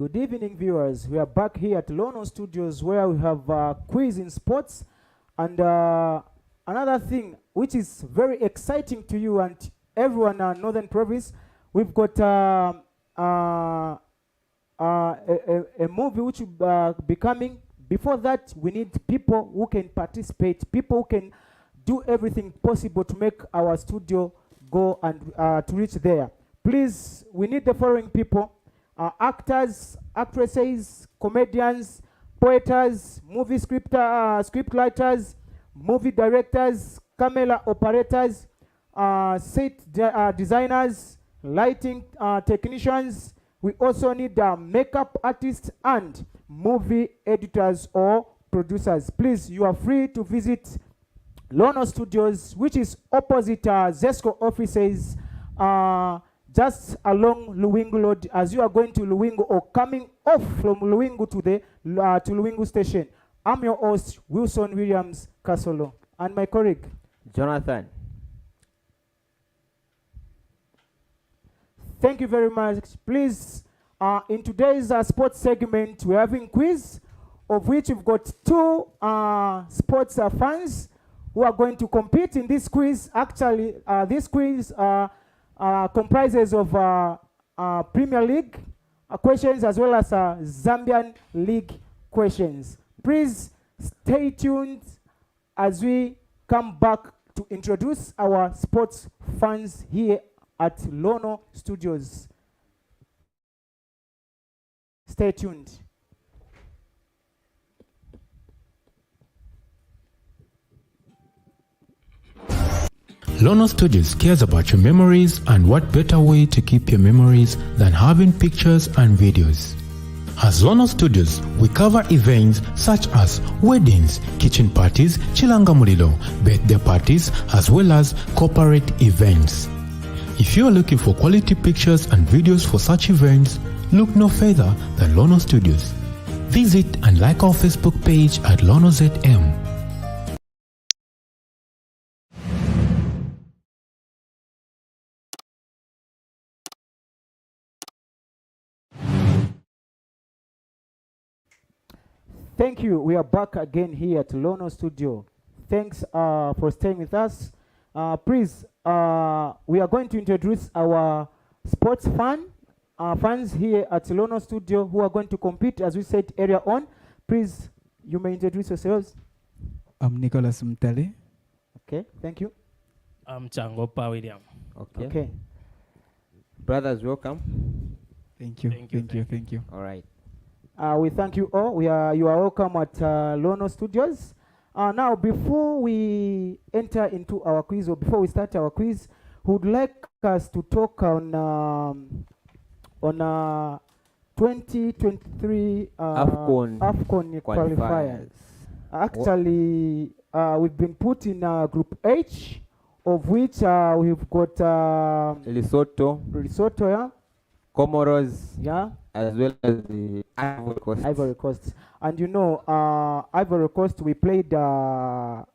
Good evening, viewers. We are back here at Lono Studios where we have a quiz in sports. And another thing which is very exciting to you and everyone in Northern Province, we've got a movie which will be coming. Before that, we need people who can participate, people who can do everything possible to make our studio go and to reach there. Please, we need the following people: actors, actresses, comedians, poeters, movie script writers, movie directors, camera operators, set designers, lighting technicians. We also need makeup artists and movie editors or producers. Please, you are free to visit Lono Studios, which is opposite Zesco offices, just along Luwingu Road as you are going to Luwingu or coming off from Luwingu to the to Luwingu station. I'm your host, Wilson Williams Kasolo, and my colleague, Jonathan. Thank you very much. Please, in today's sports segment, we're having quiz, of which we've got two sports fans who are going to compete in this quiz. Actually, this quiz comprises of Premier League questions as well as Zambian League questions. Please stay tuned as we come back to introduce our sports fans here at Lono Studios. Stay tuned. Lono Studios cares about your memories, and what better way to keep your memories than having pictures and videos. As Lono Studios, we cover events such as weddings, kitchen parties, chilanga mulilo, birthday parties, as well as corporate events. If you are looking for quality pictures and videos for such events, look no further than Lono Studios. Visit and like our Facebook page at LonoZM. Thank you. We are back again here at Lono Studio. Thanks for staying with us. Please, we are going to introduce our sports fans here at Lono Studio who are going to compete, as we said earlier on. Please, you may introduce yourselves. I'm Nicholas MUTALE. Okay, thank you. I'm CHANGOPA William. Okay. Brothers, welcome. Thank you. Thank you. All right. We thank you all. You are welcome at Lono Studios. Now, before we enter into our quiz, or before we start our quiz, we would like us to talk on 2023 AFCON qualifiers. Actually, we've been put in Group H, of which we've got Lesotho, yeah, Comoros, yeah, as well as the Ivory Coast. And you know, Ivory Coast, we played the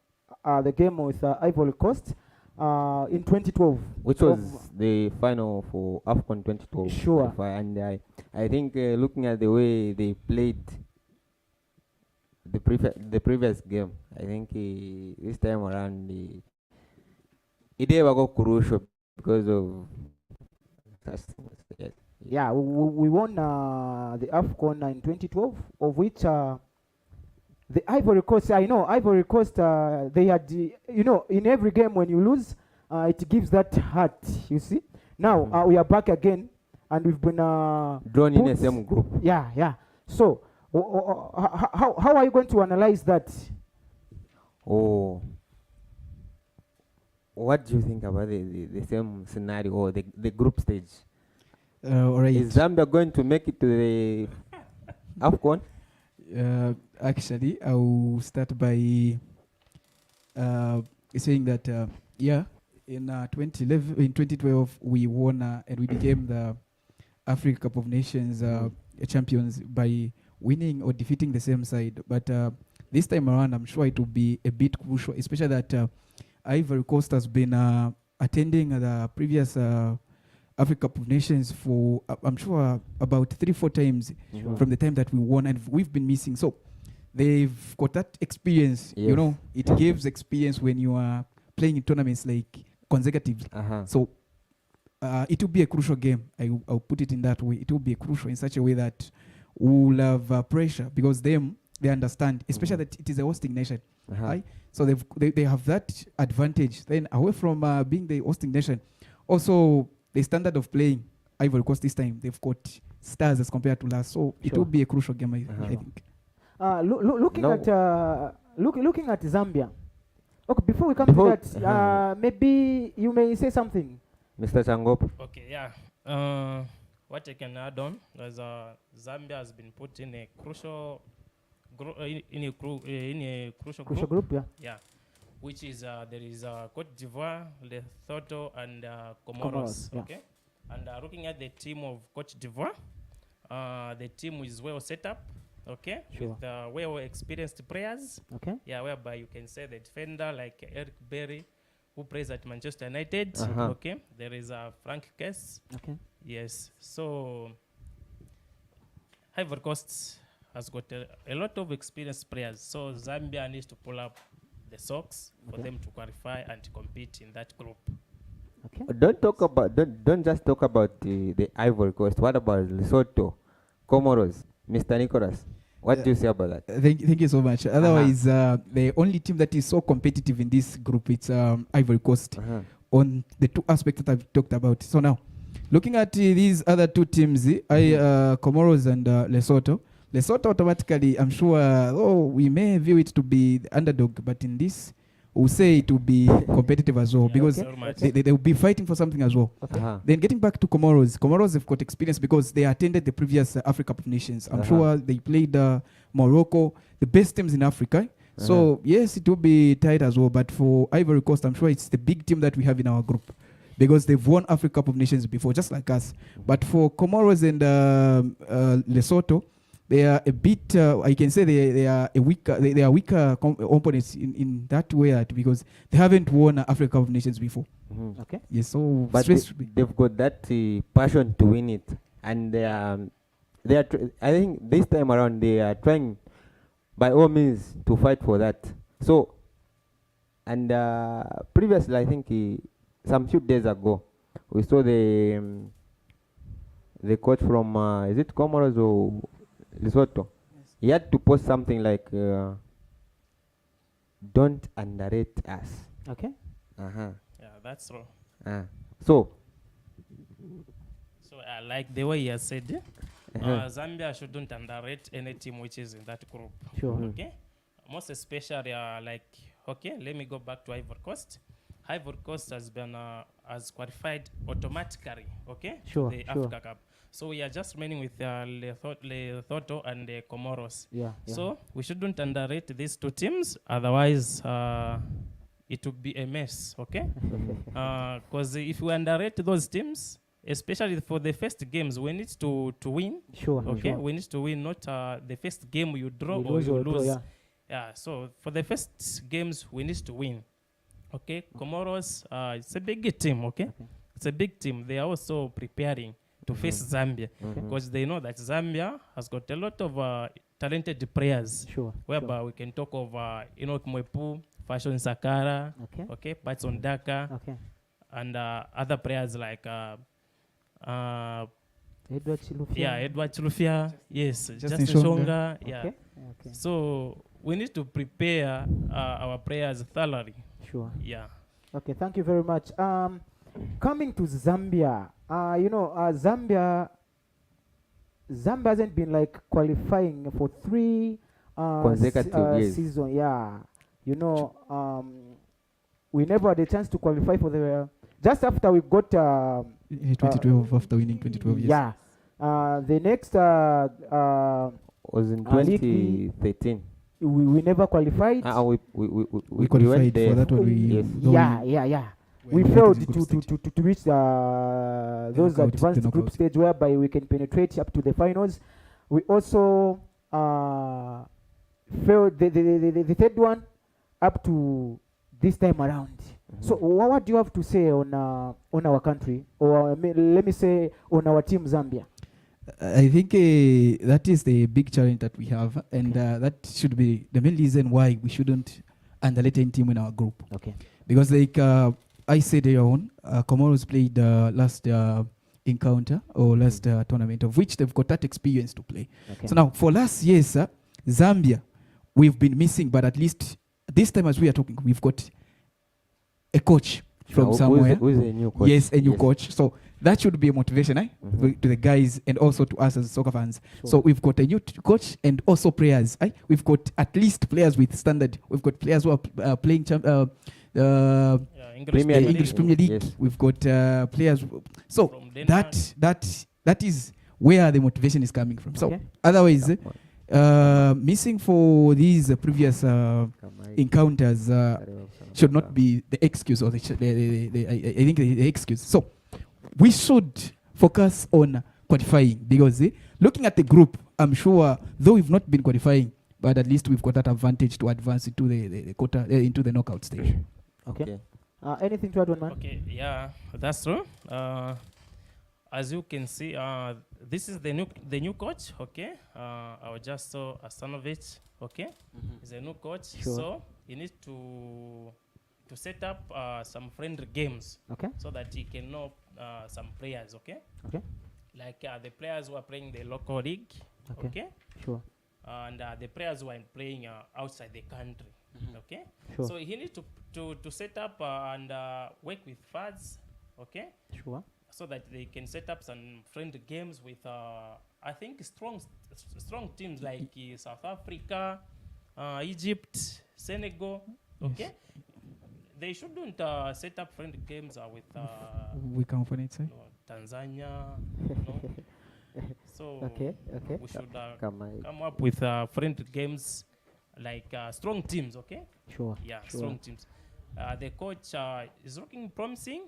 game with Ivory Coast in 2012. Which was the final for AFCON 2012. Sure. And I think looking at the way they played the previous game, I think this time around it was crucial because of such things. Yes. Yeah, we won the AFCON in 2012, of which the Ivory Coast, I know Ivory Coast, they had, you know, in every game when you lose, it gives that hurt, you see. Now, we are back again, and we've been drawn in the same group. Yeah. So, how are you going to analyze that? Oh, what do you think about the same scenario or the group stage? All right. Is Zambia going to make it to the AFCON? Actually, I will start by saying that in 2012 we won and we became the Africa Cup of Nations champions by winning or defeating the same side. But this time around, I'm sure it will be a bit crucial, especially that Ivory Coast has been attending the previous Africa Cup of Nations for I'm sure about 3-4 times from the time that we won, and we've been missing. So they've got that experience. You Yes. know, it gives experience when you are playing in tournaments like consecutively. So it will be a crucial game. I'll put it in that way. It will be a crucial in such a way that we'll have pressure because they understand, especially that it is a hosting nation. Right? So they have that advantage. Then away from being the hosting nation, also the standard of playing Ivory Coast this time, they've got stars as compared to last. So it will be a crucial game, I think. Looking No. at looking at Zambia. Okay, before we come Before- to that, maybe you may say something. Mr. Changopa. Okay, yeah. What I can add on is Zambia has been put in a crucial in a crucial Crucial group. group, yeah. Yeah, which is there is Cote d'Ivoire, Lesotho, and Comoros. Comoros, yeah. Okay, and looking at the team of Cote d'Ivoire, the team is well set up. Okay, Sure. with well experienced players. Okay. Yeah, whereby you can say the defender like Eric Berry, who plays at Manchester United. Okay, there is Frank Kess. Okay. Yes, so Ivory Coast has got a lot of experienced players. So Zambia needs to pull up the socks for them to qualify and compete in that group. Okay. Don't just talk about the Ivory Coast. What about Lesotho, Comoros, Mr. Nicholas? What do you say about that? Thank you so much. Otherwise, the only team that is so competitive in this group it's Ivory Coast on the two aspects that I've talked about. So now, looking at these other two teams, Comoros and Lesotho. Lesotho automatically, I'm sure, we may view it to be the underdog, but in this, we'll say it will be competitive as well Yeah, because so much. they will be fighting for something as well. Then getting back to Comoros have got experience because they attended the previous Africa Cup of Nations. I'm sure they played Morocco, the best teams in Africa. So yes, it will be tight as well. But for Ivory Coast, I'm sure it's the big team that we have in our group because they've won Africa Cup of Nations before, just like us. But for Comoros and Lesotho, they are a bit. I can say they are a weaker. They are weaker opponents in that way because they haven't won Africa Cup of Nations before. Okay. Yes, so But they've got that passion to win it, and they are. I think this time around they are trying, by all means, to fight for that. So, and previously, I think some few days ago, we saw the coach from is it Comoros or Lesotho? He had to post something like, "Don't underrate us." Okay. Yeah, that's true. So, So I like the way you have said. Zambia shouldn't underrate any team which is in that group. Sure. Okay, most especially let me go back to Ivory Coast. Ivory Coast has been has qualified automatically. Okay, Sure, the sure. Africa Cup. So we are just remaining with Lesotho and Comoros. Yeah. So we shouldn't underrate these two teams, otherwise it would be a mess. Okay, because if we underrate those teams, especially for the first games, we need to win. Sure. Okay, Sure. we need to win, not the first game you draw You or lose you or draw, lose. yeah. Yeah, so for the first games, we need to win. Okay, Comoros, it's a big team, okay? It's a big team. They are also preparing to face Zambia because they know that Zambia has got a lot of talented players. Sure. Whereby we can talk of Enoch Mwepu, Fashion Sakara, Okay. Patson Daka, Okay. and other players like Edward Chilufya. Edward Chilufya, yes, Justin Justin Shonga. Shonga, yeah. Okay. So we need to prepare our players thoroughly. Sure. Yeah. Okay. Thank you very much. Coming to Zambia, Zambia hasn't been like qualifying for 3 Consecutive years. season. Yeah. We never had a chance to qualify for the just after we got 2012 after winning 2012. Yes. yeah. The next was in league 2013. we never qualified. We qualified went there. for that one. Yes. Yeah. We went failed to the group stage. to reach those knockout, advanced the group knockout. stage whereby we can penetrate up to the finals. We also failed the third one up to this time around. So what do you have to say on our country, or let me say on our team Zambia? I think that is the big challenge that we have, and that should be the main reason why we shouldn't underrate any team in our group. Okay. Because like I said earlier on, Comoros played last encounter or last tournament, of which they've got that experience to play. Okay. So now for last year, Zambia, we've been missing, but at least this time as we are talking, we've got a coach from somewhere. Who is a new coach? Yes, a new coach. So that should be a motivation to the guys and also to us as soccer fans. Sure. So we've got a new coach and also players. We've got at least players with standard. We've got players who are playing English Premier League. Yes. We've got players. So From Denmark. that is where the motivation is coming from. So Okay. otherwise, missing for these previous encounters should not be the excuse or I think the excuse. So we should focus on qualifying because looking at the group, I'm sure though we've not been qualifying, but at least we've got that advantage to advance into the quarter into the knockout stage. Okay. Anything to add on, man? Okay, yeah, that's true. As you can see, this is the new coach. Okay, I just saw Asanovic. Okay, he's a new coach, Sure. so he needs to set up some friendly games. Okay. So that he can know some players. Okay. Okay. Like the players who are playing the local league. Okay. Okay. Sure. And the players who are playing outside the country. Okay. Sure. So he needs to set up and work with FADs. Okay. Sure. So that they can set up some friendly games with I think strong teams like South Africa, Egypt, Senegal. Okay. They shouldn't set up friendly games with We count on it, sir. Tanzania. No. So Okay. we should Come come up with friendly games like strong teams. Okay. Sure. Yeah, Sure. strong teams. The coach is looking promising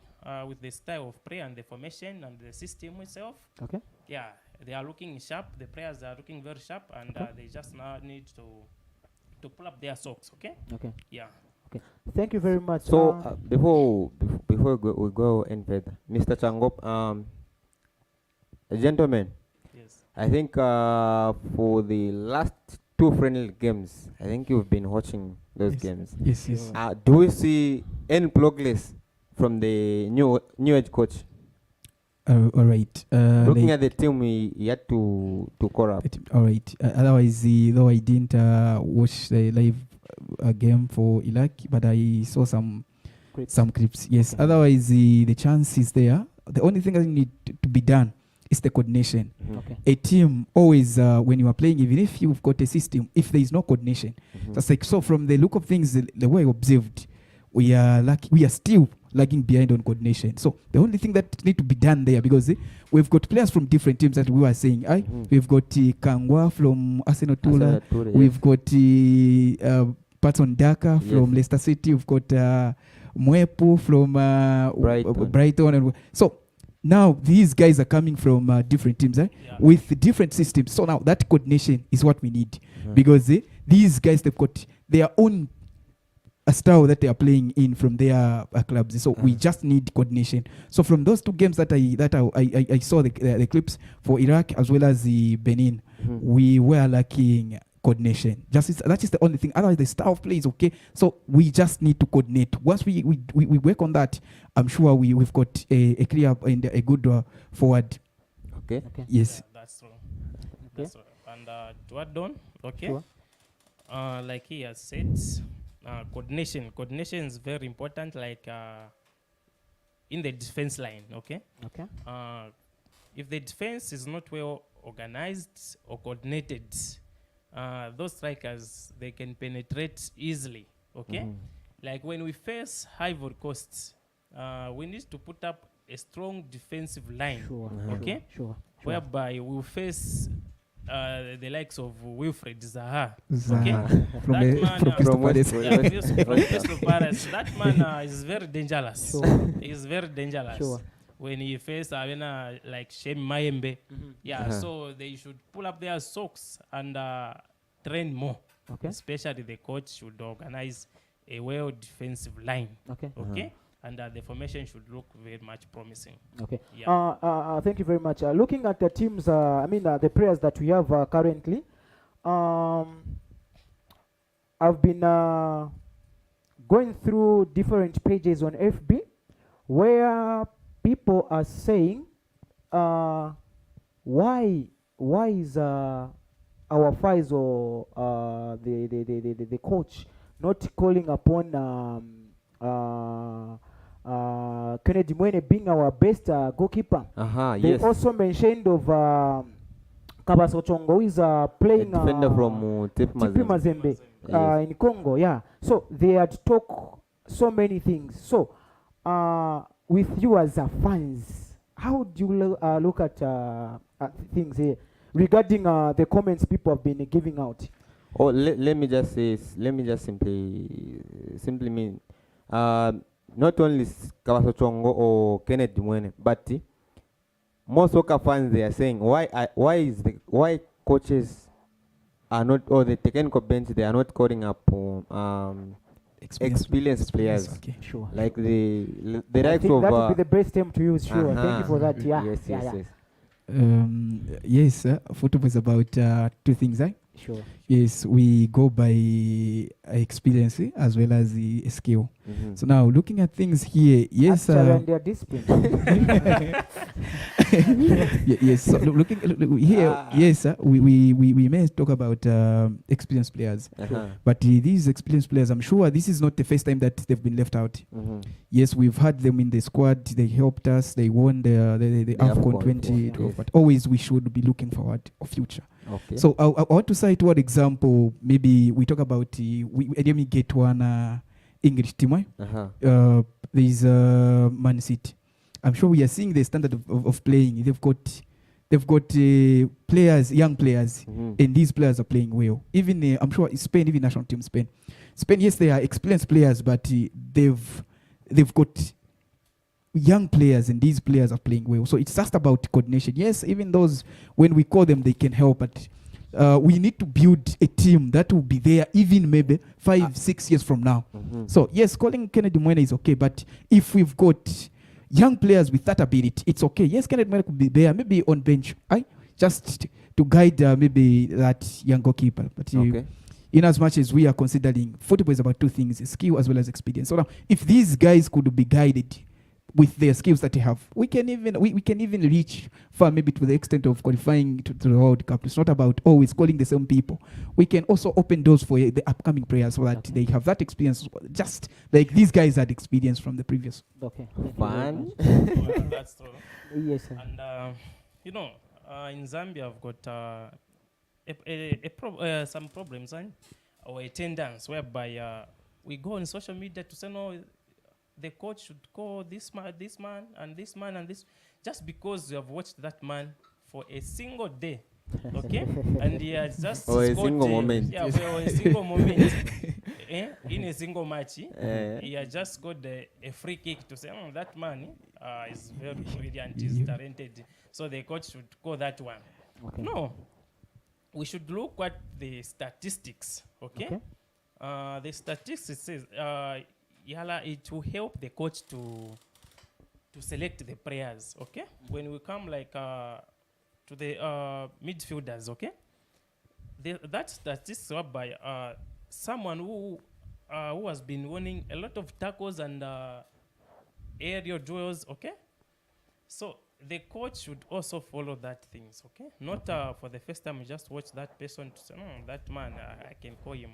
with the style of play and the formation and the system itself. Okay. Yeah, they are looking sharp. The players are looking very sharp, and they just now need to pull up their socks. Okay. Okay. Yeah. Okay. Thank you very much. So before we go any further, Mr. Changop, gentlemen, Yes. I think for the last two friendly games, I think you've been watching those Yes. games. Yes. Do we see any progress from the new age coach? All right. Looking at the team we had to call up. All right. Otherwise, though I didn't watch the live game for Iraq, but I saw some clips. Yes. Okay. Otherwise, the chance is there. The only thing that need to be done is the coordination. Okay. A team always, when you are playing, even if you've got a system, if there is no coordination, that's like so. From the look of things, the way I observed, we are still lagging behind on coordination. So the only thing that need to be done there, because we've got players from different teams that we were saying. We've got Kangwa from Arsenal Tula. We've got Patson Daka from Leicester City. We've got Mwepu from Brighton. And so now these guys are coming from different teams with different systems. So now that coordination is what we need, because these guys, they've got their own style that they are playing in from their clubs. So we just need coordination. So from those two games that I saw the clips for Iraq as well as the Benin, we were lacking coordination. That is the only thing. Otherwise, the style of play is okay. So we just need to coordinate. Once we work on that, I'm sure we've got a clear and a good forward. Okay. Yes. Yeah, that's true. That's true. And to add on, okay, Sure. like he has said, coordination is very important. Like in the defense line, okay. Okay. If the defense is not well organized or coordinated, those strikers, they can penetrate easily, okay. Like when we face Ivory Coast, we need to put up a strong defensive line, Sure. okay, Sure. whereby we will face the likes of Wilfred Zaha. From That man, Crystal Palace. from Crystal Palace. That man is very dangerous. Sure. He's very dangerous. Sure. When he faced like Shem Mayembe, so they should pull up their socks and train more. Okay. Especially the coach should organize a well defensive line. Okay. Okay, and the formation should look very much promising. Okay. Yeah. Thank you very much. Looking at the teams, the players that we have currently, I've been going through different pages on FB where people are saying, why is our Faiz or the coach not calling upon Kennedy Mwene being our best goalkeeper? They Yes. also mentioned of Kabaso Chongo, who is playing A defender from TP Mazembe Yes. in Congo. Yeah. So they had talked so many things. So with you as fans, how do you look at things here regarding the comments people have been giving out? Oh, let me just say, let me just simply mean, not only Kabaso Chongo or Kenneth Mwene, but most soccer fans, they are saying why coaches are not, or the technical bench, they are not calling up experienced players, Okay. Sure. like the I likes think of that would be the best term to use. Sure. Thank you for that. Yeah. yes, yeah, yes, yeah. yes. Yes, football is about two things. Sure. Yes, we go by experience as well as the skill. Mhm. So now looking at things here, yes, Actually, and their discipline. yes. So looking here, yes, we may talk about experienced players, but these experienced players, I'm sure this is not the first time that they've been left out. Mhm. Yes, we've had them in the squad. They helped us. They won the AFCON AFCON, 2012. yes. But always we should be looking forward of future. Okay. So I want to cite one example. Maybe we talk about let me get one English team. There's Man City. I'm sure we are seeing the standard of playing. They've got players, young players, and these players are playing well. Even I'm sure Spain, even national team Spain. Yes, they are experienced players, but they've got young players, and these players are playing well. So it's just about coordination. Yes, even those, when we call them, they can help, but we need to build a team that will be there even maybe 5-6 years from now. So yes, calling Kennedy Mwene is okay, but if we've got young players with that ability, it's okay. Yes, Kennedy Mwene could be there, maybe on bench, just to guide maybe that young goalkeeper. But in as much as we are considering football is about two things, skill as well as experience. So now, if these guys could be guided with their skills that they have, we can even reach far, maybe to the extent of qualifying to the World Cup. It's not about always calling the same people. We can also open doors for the upcoming players so that they have that experience, just like these guys had experience from the previous. Okay. Fun. That's true. Yes, sir. And in Zambia, I've got some problems or attendance whereby we go on social media to say no, the coach should call this man, and this man, and this, just because you have watched that man for a single day, okay? And he has just Or a scored single moment. Yeah, for a single moment. In a single match, he has just got a free kick to say, that man is very brilliant, is talented. So the coach should call that one. Okay. No, we should look at the statistics, okay? The statistics says it will help the coach to select the players, okay? When we come like to the midfielders, okay? That statistics whereby someone who has been winning a lot of tackles and aerial duels, okay? So the coach should also follow that things, okay? Not for the first time you just watch that person to say, that man, I can call him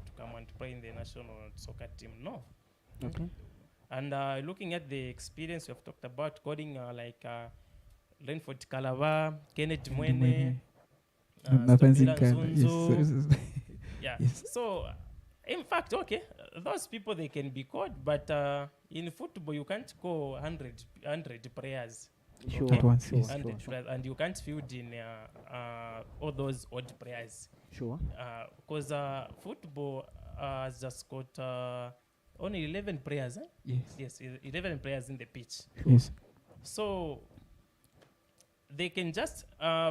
to come and play in the national soccer team. No. Okay. And looking at the experience we have talked about, calling like Renford Kalava, Kenneth Mwene, Zunzu. Yeah. Yes. So, in fact, okay, those people, they can be called, but in football, you can't call 100 players. Sure. Okay? At once, yes. 100 players, and you can't field in all those odd players. Sure. Because football has just got only 11 players. Yes, 11 players in the pitch. Yes. So they can just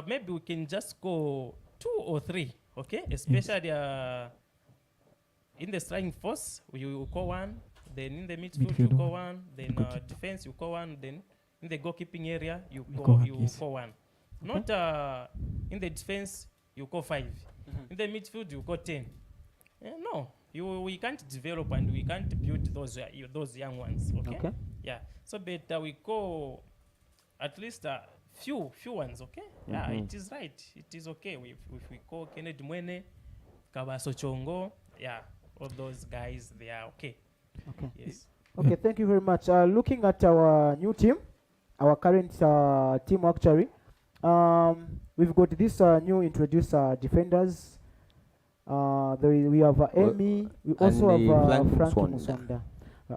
maybe we can just go 2 or 3, okay? Especially in the striking force, you call one. Then in the midfield, Midfield you call one. one. Then defense, you call one. Then in the goalkeeping area, you Yes. call one. Not in the defense, you call 5. In the midfield, you call 10. No, we can't develop and we can't build those young ones. Okay. Yeah. So better we call at least few ones. Okay. Yeah, it is right. It is okay if we call Kennedy Mwene, Kabaso Chongo. Yeah, all those guys, they are okay. Okay. Yes. Okay, thank you very much. Looking at our new team, our current team actually, we've got this new introduced defenders. We have Amy. We also have Frankie Musonda.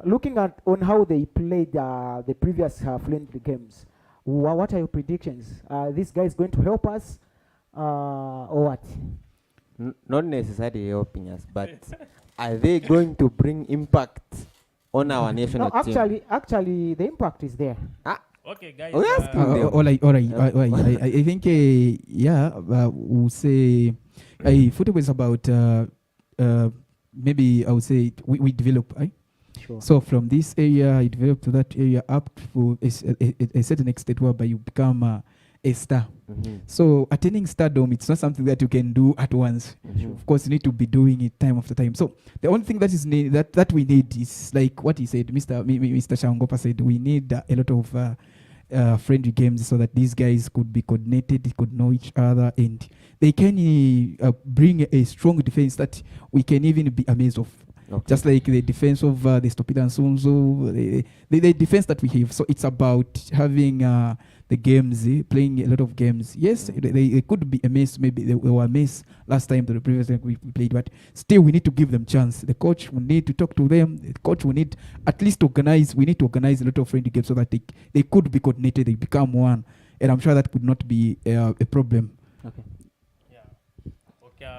Looking at on how they played the previous friendly games, what are your predictions? This guy is going to help us, or what? Not necessarily helping us, but are they going to bring impact on our national No, team? actually, the impact is there. Okay, guys. Oh, yes, All right. I think, we'll say football is about maybe I would say we develop. Sure. So from this area, you develop to that area up to a certain extent whereby you become a star. So attaining stardom, it's not something that you can do at once. Of course, you need to be doing it time after time. So the only thing that is that we need is like what he said, Mr. CHANGOPA said, we need a lot of friendly games so that these guys could be coordinated, they could know each other, and they can bring a strong defense that we can even be amazed of. Okay. Just like the defense of the Stupida and Sunzu, the defense that we have. So it's about having the games, playing a lot of games. Yes, they could be a mess. Maybe they were a mess last time to the previous time we played, but still we need to give them chance. The coach will need to talk to them. The coach will need at least organize. We need to organize a lot of friendly games so that they could be coordinated, they become one. And I'm sure that could not be a problem. Okay. Yeah. Okay.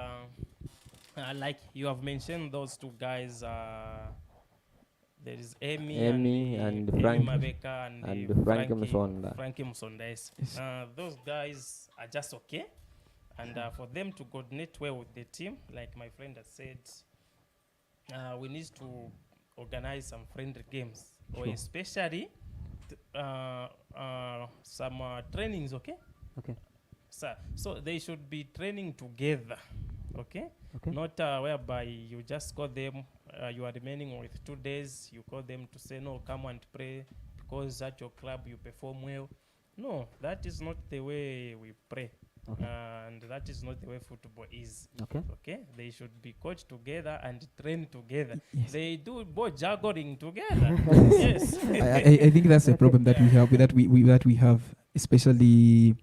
Like you have mentioned those two guys, there is Amy and Frankie Mabeka and Frankie Musonda. Frankie Musonda. Yes. Those guys are just okay, and for them to coordinate well with the team, like my friend has said, we need to organize some friendly games, or especially some trainings. Okay. Okay. So they should be training together. Okay. Not whereby you just call them, you are remaining with 2 days, you call them to say, no, come and pray because at your club you perform well. No, that is not the way we pray. Okay. And that is not the way football is. Okay. They should be coached together and train together. Yes. They do both juggling together. Yes. I think that's a problem that we have, that we have, especially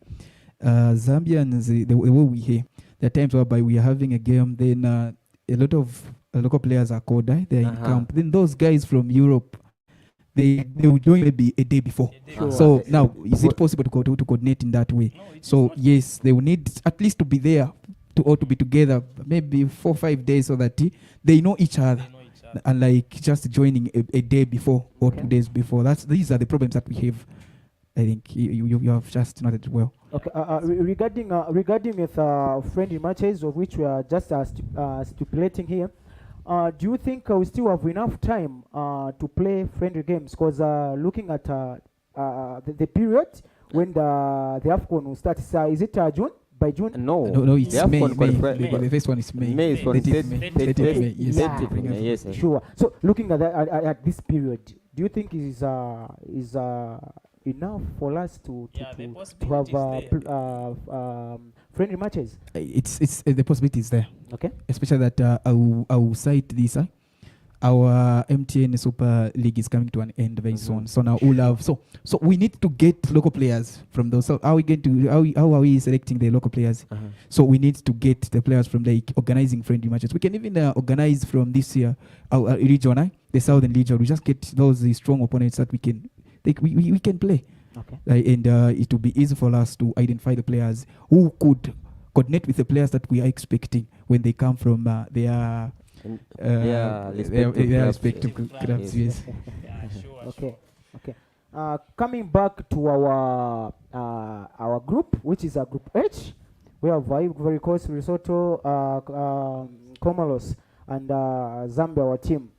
Zambians, the way we hear. There are times whereby we are having a game, then a lot of local players are called, they're in camp. Then those guys from Europe, they will join maybe a day before. Sure. So now, is it possible to coordinate in that way? No, So yes, they will need at least to be there to be together, maybe 4 or 5 days, so that they know each other. And like just joining a day before or 2 days before. These are the problems that we have. I think you have just noted well. Okay. Regarding with friendly matches, of which we are just stipulating here, do you think we still have enough time to play friendly games? Because looking at the period when the AFCON will start, is it June? By June? No, it's May. The first one is May. May is for 30th May. Yes. Sure. So looking at this period, do you think is enough for us to have friendly matches? It's the possibility is there. Okay. Especially that I will cite this. Our MTN Super League is coming to an end very soon. So now we'll have so we need to get local players from those. So how are we selecting the local players? So we need to get the players from organizing friendly matches. We can even organize from this year our region, the Southern Region. We just get those strong opponents that we can play. Okay. And it will be easy for us to identify the players who could coordinate with the players that we are expecting when they come from their respective clubs. Yes. Okay. Coming back to our group, which is Group H, we have Ivory Coast, Lesotho, Comoros. and Zambia, our team.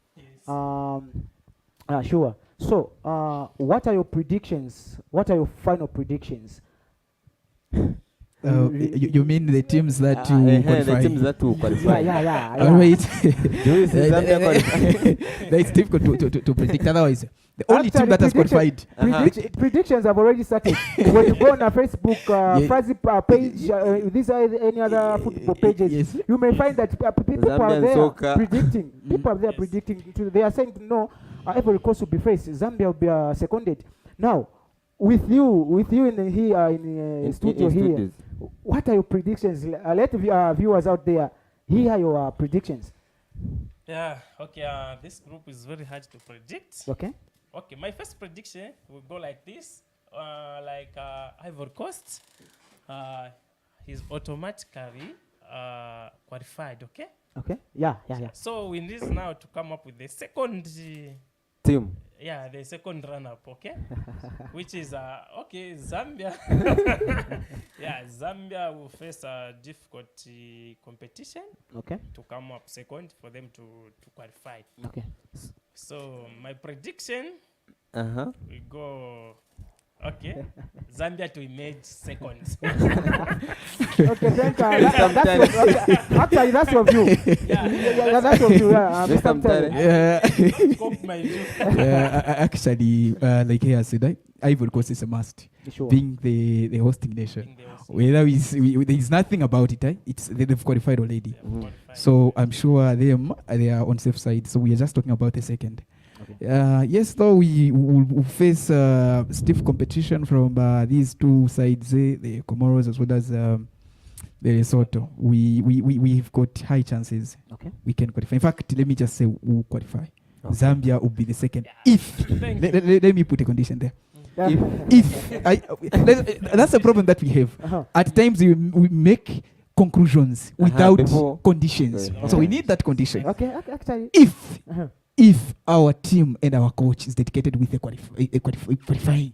Sure. So, what are your predictions? What are your final predictions? You mean the teams that you the qualify? teams that will qualify. Yeah. All right. Do you see Zambia qualify? That's difficult to predict. Otherwise, the only team that has qualified. Predictions have already started. When you go on a Facebook Frazi page, these are any other football pages, Yes. you may find that people are Zambian there soccer. predicting. People are there predicting. They are saying no, Ivory Coast will be faced. Zambia will be seconded. Now, with you in here in studio here, studios. what are your predictions? Let viewers out there hear your predictions. Yeah, okay, this group is very hard to predict. Okay. Okay, my first prediction will go like this. Ivory Coast, he's automatically qualified, okay? Okay. Yeah. So we need now to come up with the second, Team. the second run-up, okay? Which is, Zambia. Zambia will face a difficult competition Okay. to come up second for them to qualify. Okay. So my prediction Uh-huh. will go, Zambia to emerge second. Okay, thank you. Actually, that's your view. That's your view. Just Mr. Scope my view. Actually, like here said, Ivory Coast is a must, Sure. being the hosting nation. In the host. There is nothing about it. They've qualified already. Qualified. So I'm sure they are on safe side. So we are just talking about the second. Okay. Yes, though we will face stiff competition from these two sides, the Comoros as well as the Lesotho. We've got high chances. Okay. We can qualify. In fact, let me just say we'll qualify. Okay. Zambia will be the second. If Thank let me put a condition there. Yeah. That's the problem that we have. Uh-huh. At times we make conclusions without before. conditions. Yeah. So we need that condition. Okay. Actually. If our team and our coach is dedicated with qualifying,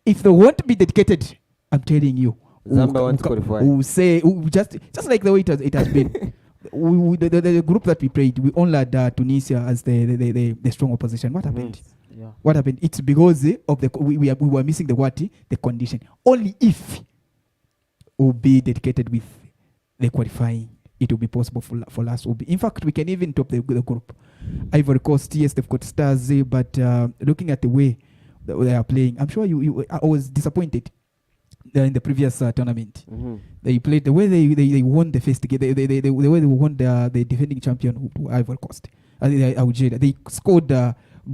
if they want to be dedicated, I'm telling you, Zambia wants to qualify. we'll say just like the way it has been. The group that we played, we only had Tunisia as the strong opposition. What happened? Yeah. What happened? It's because of we were missing the condition. Only if we'll be dedicated with the qualifying, it will be possible for us. In fact, we can even top the group. Ivory Coast, yes, they've got stars, but looking at the way that they are playing, I'm sure I was disappointed in the previous tournament. Mm-hmm. They played the way they won the first game. The way they won the defending champion, Ivory Coast, Algeria. They scored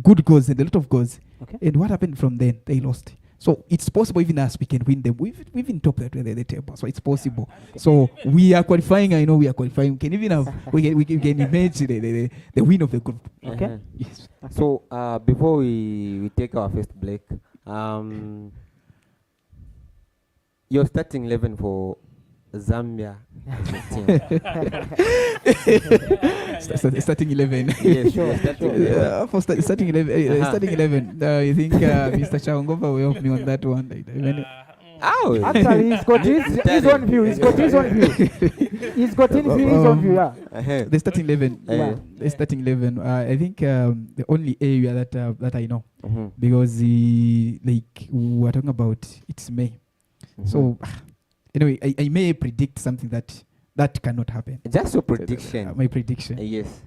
good goals and a lot of goals. Okay. And what happened from then? They lost. So it's possible even us we can win them. We've even top the table, so it's possible. So we are qualifying. I know we are qualifying. We can even have we can imagine the win of the group. Okay. Uh-huh. Yes. So before we take our first break, your starting 11 for Zambia Starting 11. Yes, Sure, your starting sure. 11. For starting 11, starting 11. I think Mr. ChangopA will help me on that one. Ow! Actually, he's got his own view. He's got his own view. He's got his own view. Yeah. Uh-huh. The starting 11. Yeah. The starting 11. I think the only area that I know, Mhm. because like we're talking about, it's May. Mhm. So anyway, I may predict something that cannot happen. Just your prediction. My prediction. Yes.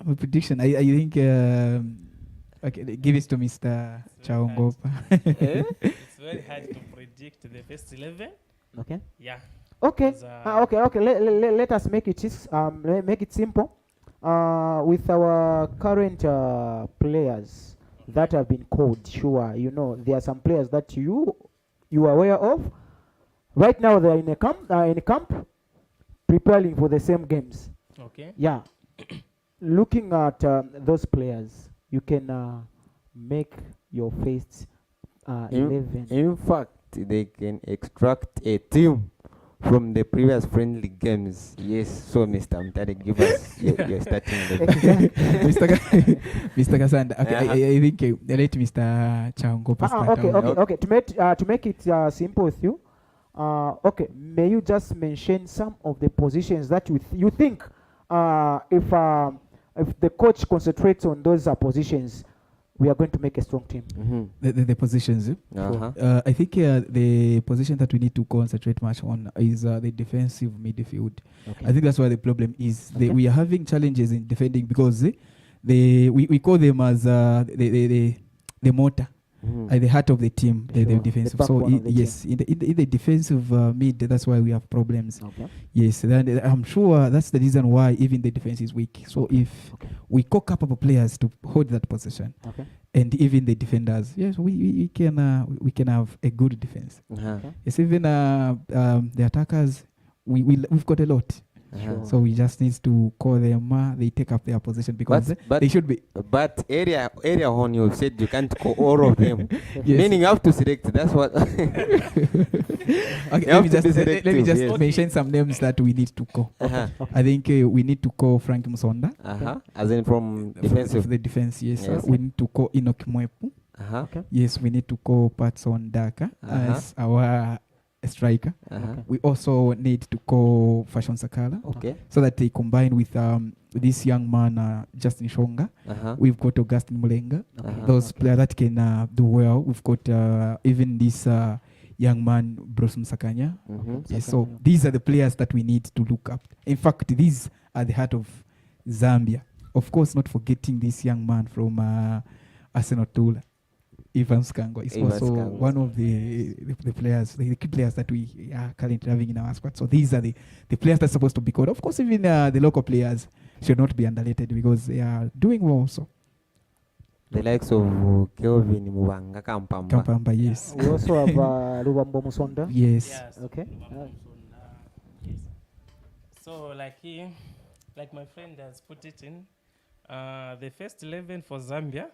My prediction. I think. Okay, give it to Mr. ChangopA. It's very hard to predict the first 11. Okay. Yeah. Okay. 'Cause, Okay. Let us make it simple. With our current players that have been called, sure, you know, there are some players that you are aware of. Right now, they are in a camp, preparing for the same games. Okay. Yeah. Looking at those players, you can make your first 11. In fact, they can extract a team from the previous friendly games. Yes, so Mr. Mutale, give us your starting 11. Mr. Kasanda. Okay, Uh-huh. I think let Mr. ChangopA start. Okay. To make it simple with you, okay. May you just mention some of the positions that you think if if the coach concentrates on those positions, we are going to make a strong team. The positions. I think the position that we need to concentrate much on is the defensive midfield. I think that's why the problem is. We are having challenges in defending because we call them as the motor. At the heart of the team, the defensive. So yes, in the defensive mid, that's why we have problems. Yes, then I'm sure that's the reason why even the defense is weak. So if we call capable players to hold that position, and even the defenders, yes, we can have a good defense. Yes, even the attackers, we've got a lot. So we just need to call them. They take up their position because they should be. But area on you said you can't call all of them. Meaning you have to select. That's what. Let me just mention some names that we need to call. I think we need to call Frank Musonda. As in from defensive. The defense, yes. We need to call Enoch Mwepu. Yes, we need to call Patson Daka as our striker. We also need to call Fashion Sakala, so that they combine with this young man Justin Shonga. We've got Augustin Mulenga. Those players that can do well. We've got even this young man Bruce Msakanya. Yes, so these are the players that we need to look up. In fact, these are the heart of Zambia. Of course, not forgetting this young man from Arsenal Tula. Ivan Skango is also one of the players, the key players that we are currently having in our squad. So these are the players that are supposed to be called. Of course, even the local players should not be underrated because they are doing well also. The likes of Kelvin Mubanga Kampamba, yes. We also have Lubambo Musonda. Yes. Okay. Yes. So like my friend has put it in, the first 11 for Zambia.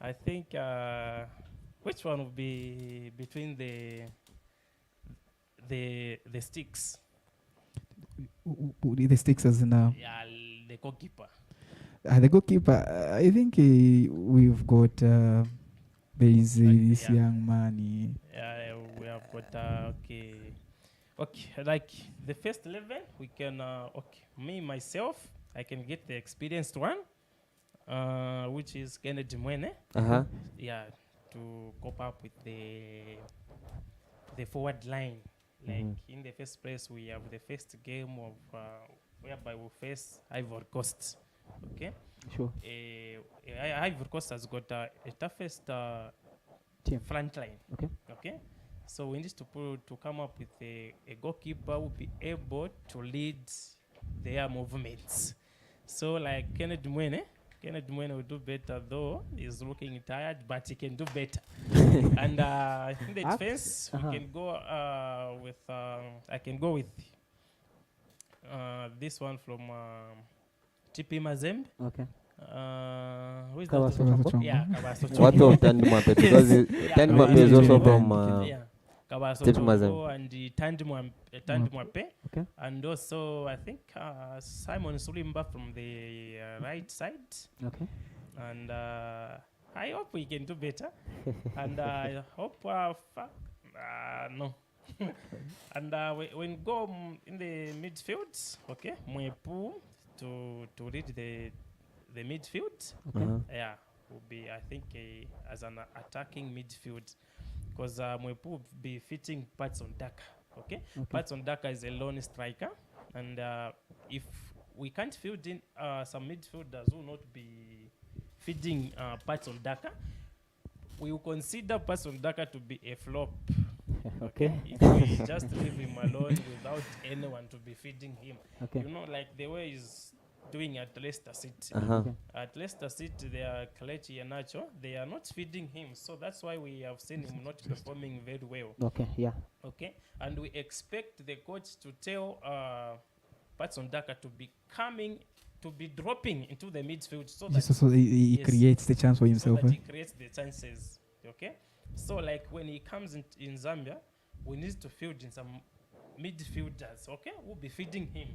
I think which one would be between the sticks? The sticks as in the goalkeeper. The goalkeeper. I think we've got there is this young man. We have got okay. Like the first 11, we can me myself, I can get the experienced one. Which is Kennedy Mwene. Yeah, to cope up with the forward line. Like in the first place, we have the first game of whereby we face Ivory Coast. Okay. Sure. Ivory Coast has got a toughest front line. Okay. So we need to come up with a goalkeeper who will be able to lead their movements. So like Kennedy Mwene will do better, though he's looking tired, but he can do better. And in the defense, we can go with I can go with this one from TP Mazembe. Okay. Who is Kawaso that? Yeah, Kawaso. What of Tandimwape? Because Tandimwape is also from Kawaso and Tandimwape. Okay. And also, I think Simon Sulimba from the right side. Okay. And I hope we can do better. And I hope no. And when go in the midfield, okay, Mwepu to lead the midfield. Okay. Yeah, will be I think as an attacking midfield, because Mwepu will be fitting Patson Daka. Okay. Patson Daka is a lone striker, and if we can't field in some midfielders who will not be feeding Patson Daka, we will consider Patson Daka to be a flop. Okay. If we just leave him alone without anyone to be feeding him. Okay. You know, like the way he's doing at Leicester City. At Leicester City, they are Kelechi and Nacho. They are not feeding him, so that's why we have seen him not performing very well. Okay. Yeah. Okay, and we expect the coach to tell Patson Daka to be dropping into the midfield, so that so he creates the chance for himself. So that he creates the chances. Okay, so like when he comes in Zambia, we need to field in some midfielders. Okay, we'll be feeding him.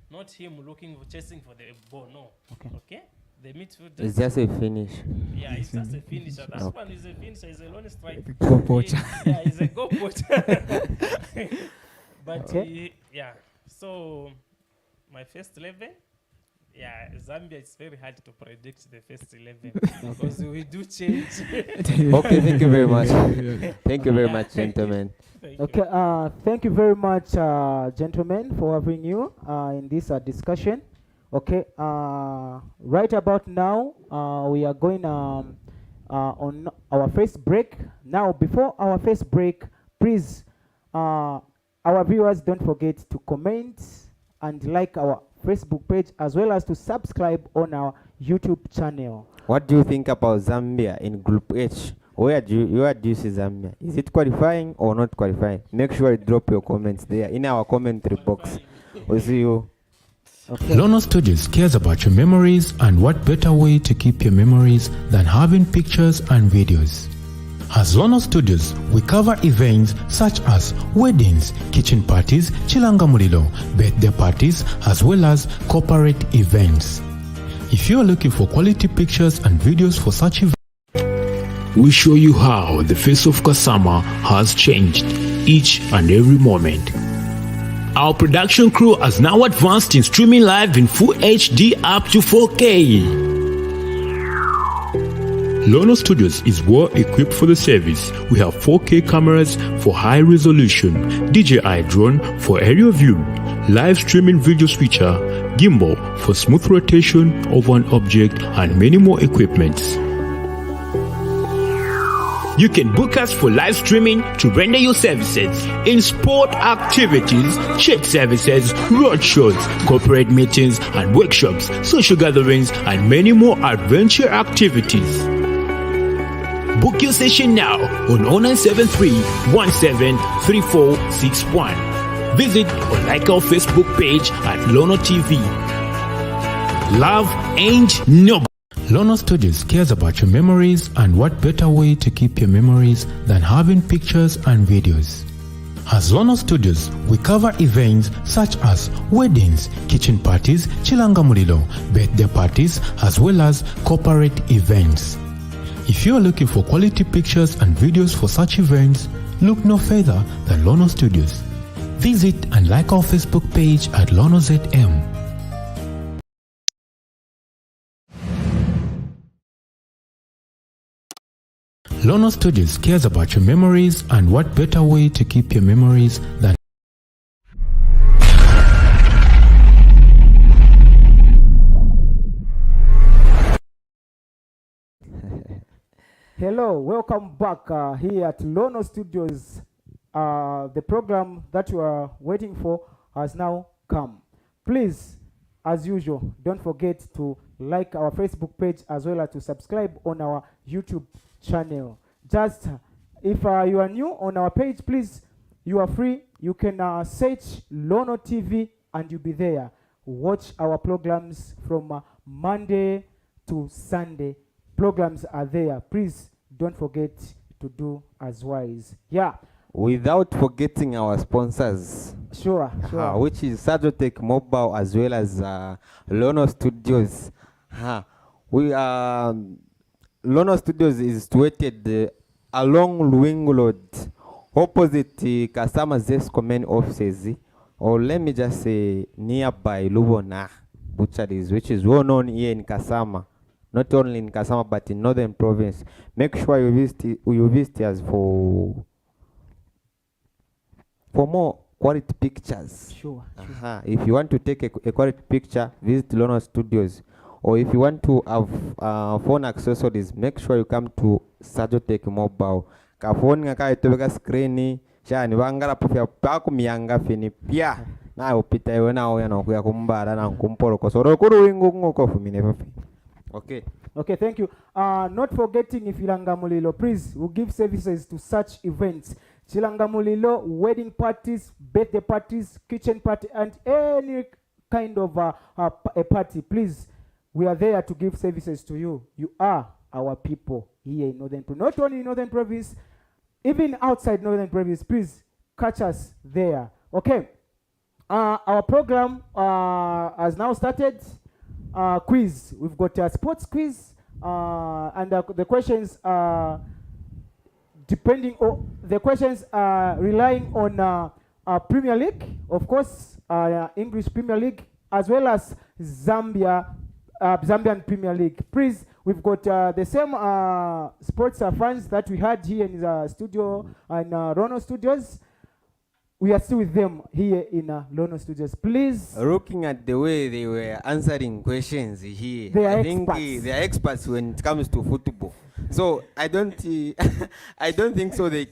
Not him chasing for the ball, no. Okay? The midfielder. It's just a finish. Yeah, it's just a finisher. That one is a finisher. He's a lone striker. Goal poacher. Yeah, he's a goal poacher. But Okay. yeah. So my first 11, Yeah, Zambia, it's very hard to predict the first 11 because we do change. Okay, thank you very much. Yeah. Thank you very Yeah, much, thank you. gentlemen. Thank you. Okay, thank you very much, gentlemen, for having you in this discussion. Okay, right about now, we are going on our first break. Now, before our first break, please, our viewers, don't forget to comment and like our Facebook page as well as to subscribe on our YouTube channel. What do you think about Zambia in Group H? Where do you see Zambia? Is it qualifying or not qualifying? Make sure you drop your comments there in our commentary box. We'll see you. Okay. Lono Studios cares about your memories, and what better way to keep your memories than having pictures and videos. As Lono Studios, we cover events such as weddings, kitchen parties, chilanga mulilo, birthday parties, as well as corporate events. If you are looking for quality pictures and videos for such events, we show you how the face of Kasama has changed each and every moment. Our production crew has now advanced in streaming live in full HD up to 4K. Lono Studios is well equipped for the service. We have 4K cameras for high resolution, DJI drone for aerial view, live streaming video switcher, gimbal for smooth rotation of an object, and many more equipments. You can book us for live streaming to render your services in sport activities, church services, road shows, corporate meetings and workshops, social gatherings, and many more adventure activities. Book your session now on 0973 173461. Visit or like our Facebook page at Lono TV. Love ain't no. Lono Studios cares about your memories, and what better way to keep your memories than having pictures and videos. As Lono Studios, we cover events such as weddings, kitchen parties, chilanga mulilo, birthday parties, as well as corporate events. If you are looking for quality pictures and videos for such events, look no further than Lono Studios. Visit and like our Facebook page at LonoZM. Lono Studios cares about your memories, and what better way to keep your memories than Hello, welcome back here at Lono Studios. The program that you are waiting for has now come. Please, as usual, don't forget to like our Facebook page as well as to subscribe on our YouTube channel. Just if you are new on our page, please, you are free. You can search Lono TV and you'll be there. Watch our programs from Monday to Sunday. Programs are there. Please don't forget to do as wise. Yeah. Without forgetting our sponsors, Sure. which is Sajotech Mobile as well as Lono Studios. Lono Studios is situated along Luwingu Road, opposite Kasama Zesco main offices, or let me just say nearby Lubona Butcheries, which is well known here in Kasama. Not only in Kasama but in Northern Province. Make sure you visit us for more quality pictures. Sure. If you want to take a quality picture, visit Lono Studios. Or if you want to have phone accessories, make sure you come to Sajotech Mobile. Ka phone nga ka itobeka screen shani bangala pofya paku miyanga fini pia na upita iwe na oya na kuya kumbara na kumporo kosoro kuru wingu ngoko fumine fafi. Okay. Okay, thank you. Not forgetting if Chilanga Mulilo, please, we give services to such events. Chilanga Mulilo, wedding parties, birthday parties, kitchen party, and any kind of a party. Please, we are there to give services to you. You are our people here in Northern Province. Not only in Northern Province, even outside Northern Province. Please catch us there. Okay. Our program has now started. Quiz. We've got a sports quiz, and the questions are depending on the questions are relying on Premier League, of course, English Premier League, as well as Zambian Premier League. Please, we've got the same sports fans that we had here in the studio and Lono Studios. We are still with them here in Lono Studios. Please. Looking at the way they were answering questions here, They are I think experts. they are experts when it comes to football. So I don't think so. They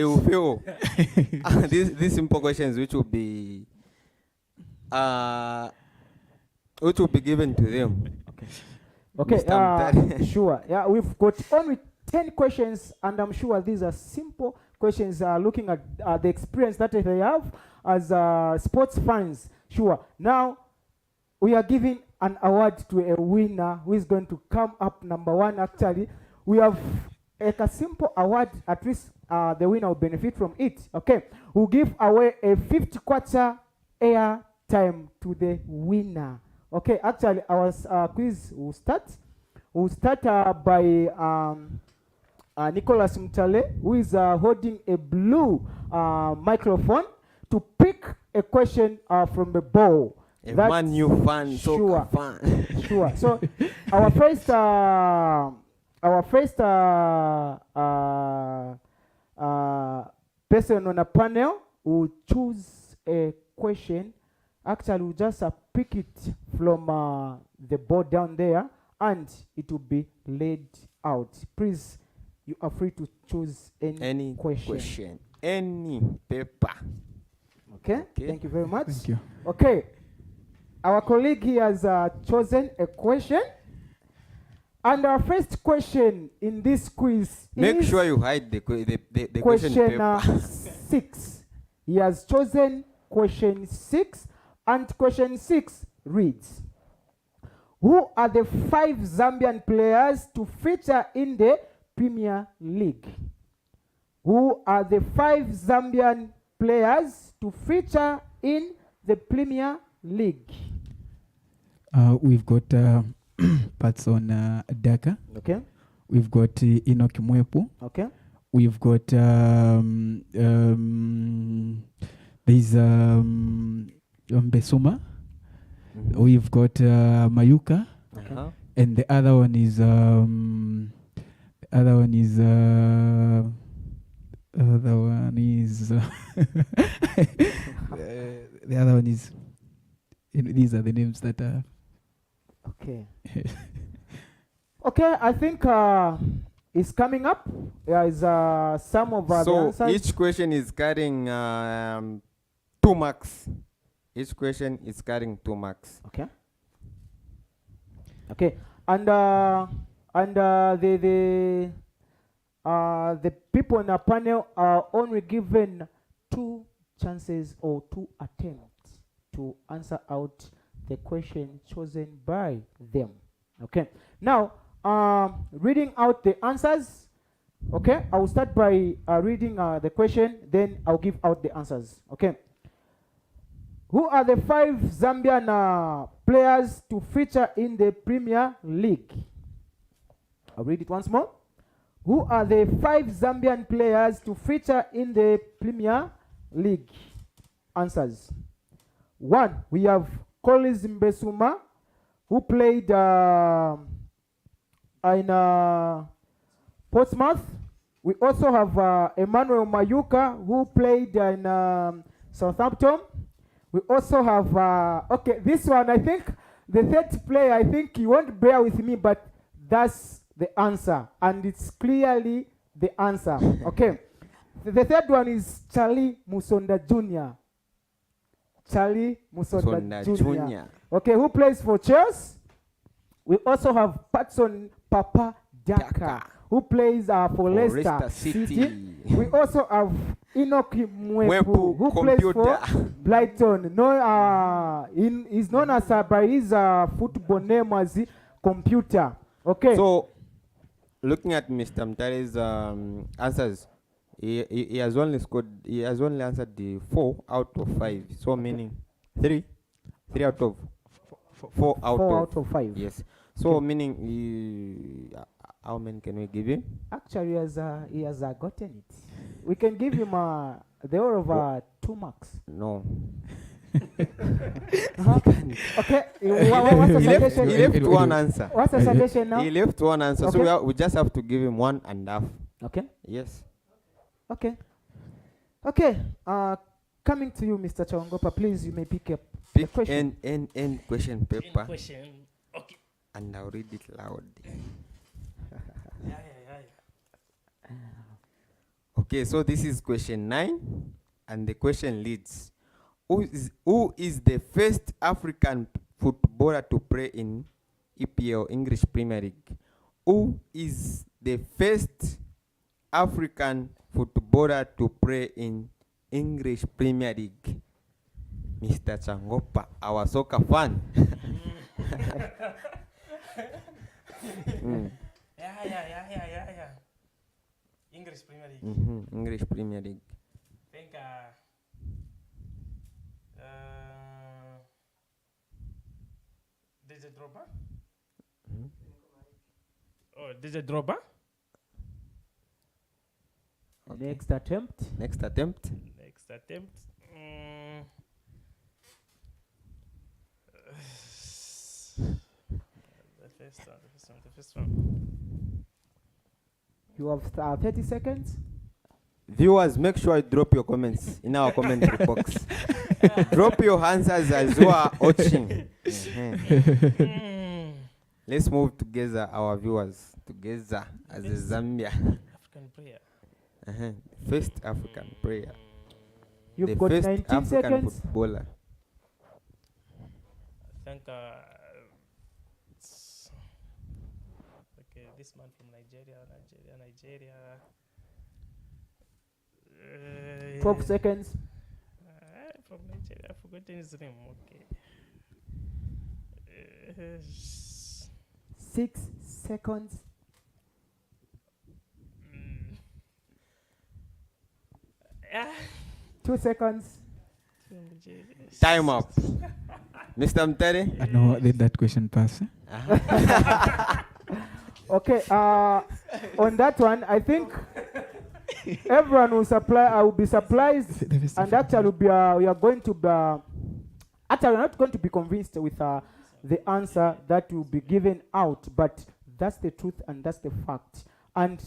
will fail these simple questions, which will be given to them. Okay, Mr. sure. Yeah, we've got only 10 questions, and I'm sure these are simple questions looking at the experience that they have as sports fans. Sure. Now, we are giving an award to a winner who is going to come up number one. Actually, we have like a simple award, at least the winner will benefit from it. Okay, we'll give away a 50 kwacha air time to the winner. Okay, actually, our quiz will start. We'll start by Nicholas MUTALE, who is holding a blue microphone to pick a question from the ball. A Man U fan, sure, fan. Sure. So our first person on a panel will choose a question. Actually, we'll just pick it from the board down there, and it will be laid out. Please, you are free to choose any question. Any paper. Okay? Thank you very much. Thank you. Okay. Our colleague here has chosen a question. And our first question in this quiz Make is sure you hide the question paper. 6. He has chosen question 6, and question 6 reads: who are the 5 Zambian players to feature in the Premier League? Who are the 5 Zambian players to feature in the Premier League? We've got Patson Daka. Okay. We've got Enoch Mwepu. Okay. We've got there's Mbesuma. We've got Mayuka. Uh-huh. And the other one is the other one is these are the names that are Okay. Okay, I think it's coming up. There is some of the So answers. each question is carrying 2 marks. Each question is carrying 2 marks. Okay. Okay, and the people in the panel are only given 2 chances or 2 attempts to answer out the question chosen by them. Okay. Now, reading out the answers. Okay, I will start by reading the question, then I'll give out the answers. Okay. Who are the 5 Zambian players to feature in the Premier League? I'll read it once more. Who are the 5 Zambian players to feature in the Premier League? Answers. 1, we have Collins Mbesuma, who played in Portsmouth. We also have Emmanuel Mayuka, who played in Southampton. We also have, okay, this one, I think, the third player, I think you won't bear with me, but that's the answer. And it's clearly the answer. Okay. The third one is Charlie Musonda Jr. Charlie Musonda Jr. Okay, who plays for Chelsea? We also have Patson Papa Daka, who plays for Leicester City. We also have Enoch Mwepu, who plays for Brighton. He's known as by his football name as Computer. Okay. So, looking at Mr. Mutale's answers, he has only scored. He has only answered the 4 out of 5. So meaning 3 out of 4 out of 5. Yes. So meaning how many can we give him? Actually, he has gotten it. We can give him the order of 2 marks. No. Uh-huh. Okay. What's the He left, suggestion? he left one answer. What's the suggestion now? He left one answer, so Okay. we just have to give him 1.5. Okay. Yes. Okay. Okay. Coming to you, Mr. Changopa, please, you may pick up the Pick question. N question In paper, question. Okay. and I'll read it loud. Yeah. Okay, so this is question 9, and the question leads: Who is the first African footballer to play in EPL, English Premier League? Who is the first African footballer to play in English Premier League? Mr. Changopa, our soccer fan. Yeah. English Premier League. English Premier League. Think DJ Drogba? Oh, DJ Drogba? Next attempt. Next attempt. Next attempt. The first one. You have 30 seconds. Viewers, make sure you drop your comments in our commentary box. Drop your answers as you are watching. Let's move together, our viewers, together as a Zambia. African player. First African player. You've The got first 19 African seconds. footballer. I think okay, this man from Nigeria. 12 seconds. From Nigeria, I've forgotten his name. Okay. 6 seconds. Yeah. 2 seconds. Time up. Mr. Mtare? I know that question pass. Okay. On that one, I think everyone will supply. I will be surprised, and actually, we are going to be. Actually, we're not going to be convinced with the answer that will be given out, but that's the truth and that's the fact. And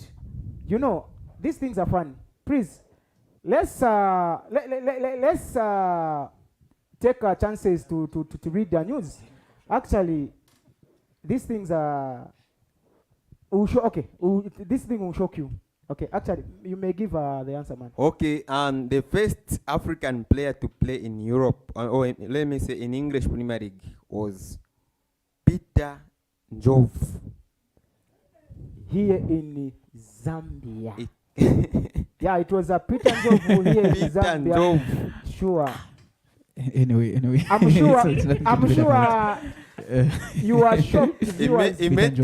you know, these things are fun. Please, let's take our chances to read the news. Actually, these things are. This thing will shock you. Okay, actually, you may give the answer, man. Okay, the first African player to play in Europe, let me say in English Premier League, was Peter Njov. Here in Zambia. Yeah, it was a Peter Njov here in Peter Zambia. Njov. Sure. Anyway. I'm sure. So it's not I'm really sure about- you are shocked. He viewers.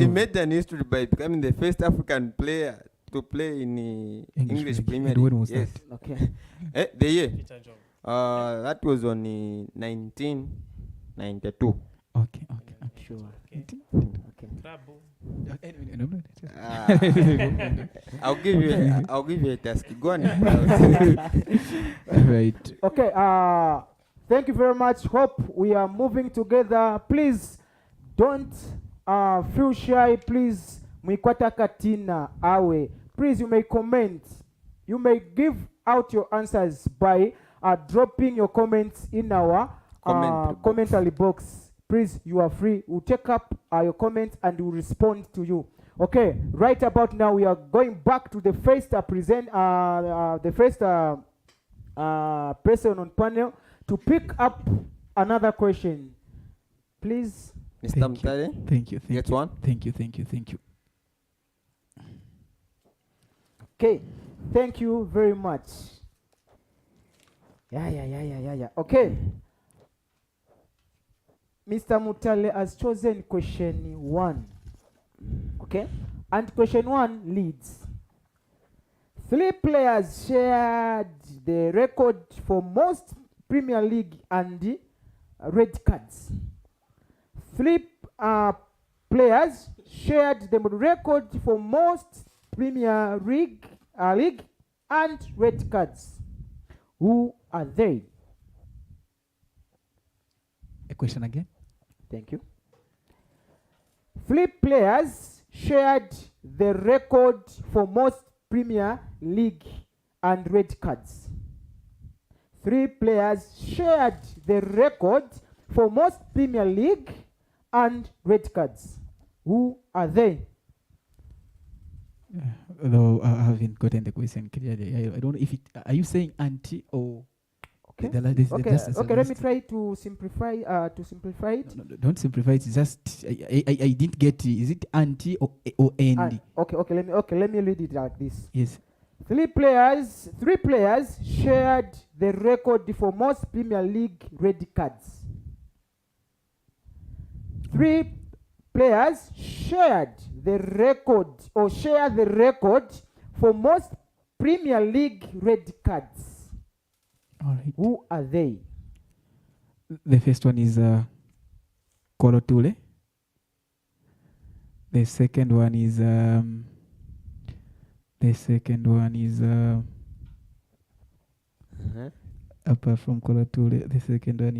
made an history by becoming the first African player to play in the English Premier And when League. was Yes. Okay. The year. Peter Job. That was on 1992. Okay. Sure. Okay. Okay. Trouble. I'll give you a task. Go on. Right. Okay. Thank you very much. Hope we are moving together. Please don't feel shy. Please, mwikwata katina awe. Please, you may comment. You may give out your answers by dropping your comments in our commentary box. Please, you are free. We'll take up your comments and we'll respond to you. Okay, right about now we are going back to the first person on panel to pick up another question. Please. Mr. Mtare? Thank you. Get one. Thank you. Okay, thank you very much. Yeah. Okay. Mr. Mutale has chosen question 1. Okay? And question 1 leads. 3 players shared the record for most Premier League and red cards. 3 players shared the record for most Premier League and red cards. Who are they? A question again. Thank you. 3 players shared the record for most Premier League and red cards. 3 players shared the record for most Premier League and red cards. Who are they? Although I haven't gotten the question clearly. I don't know if it. Are you saying anti or? Okay. Okay. Okay. Let me try to simplify. It. No, don't simplify it. It's just I didn't get it. Is it anti or ND? Okay. Let me read it like this. Yes. 3 players shared the record for most Premier League red cards. 3 players shared the record or share the record for most Premier League red cards. All right. Who are they? The first one is Kolotule. The second one is apart from Kolotule, the second one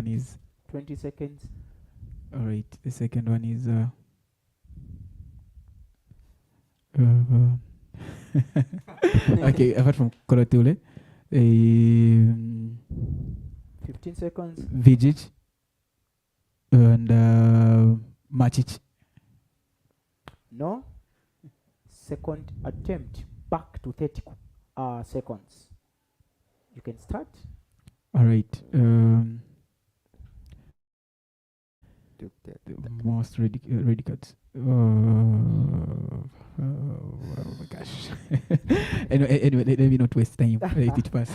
is 20 seconds. all right. The second one is okay, apart from Kolotule, 15 seconds. Vijic and Macic. No. Second attempt. Back to 30 seconds. You can start. All right. The most red cards. Oh my gosh. Anyway, let me not waste time. Let it pass.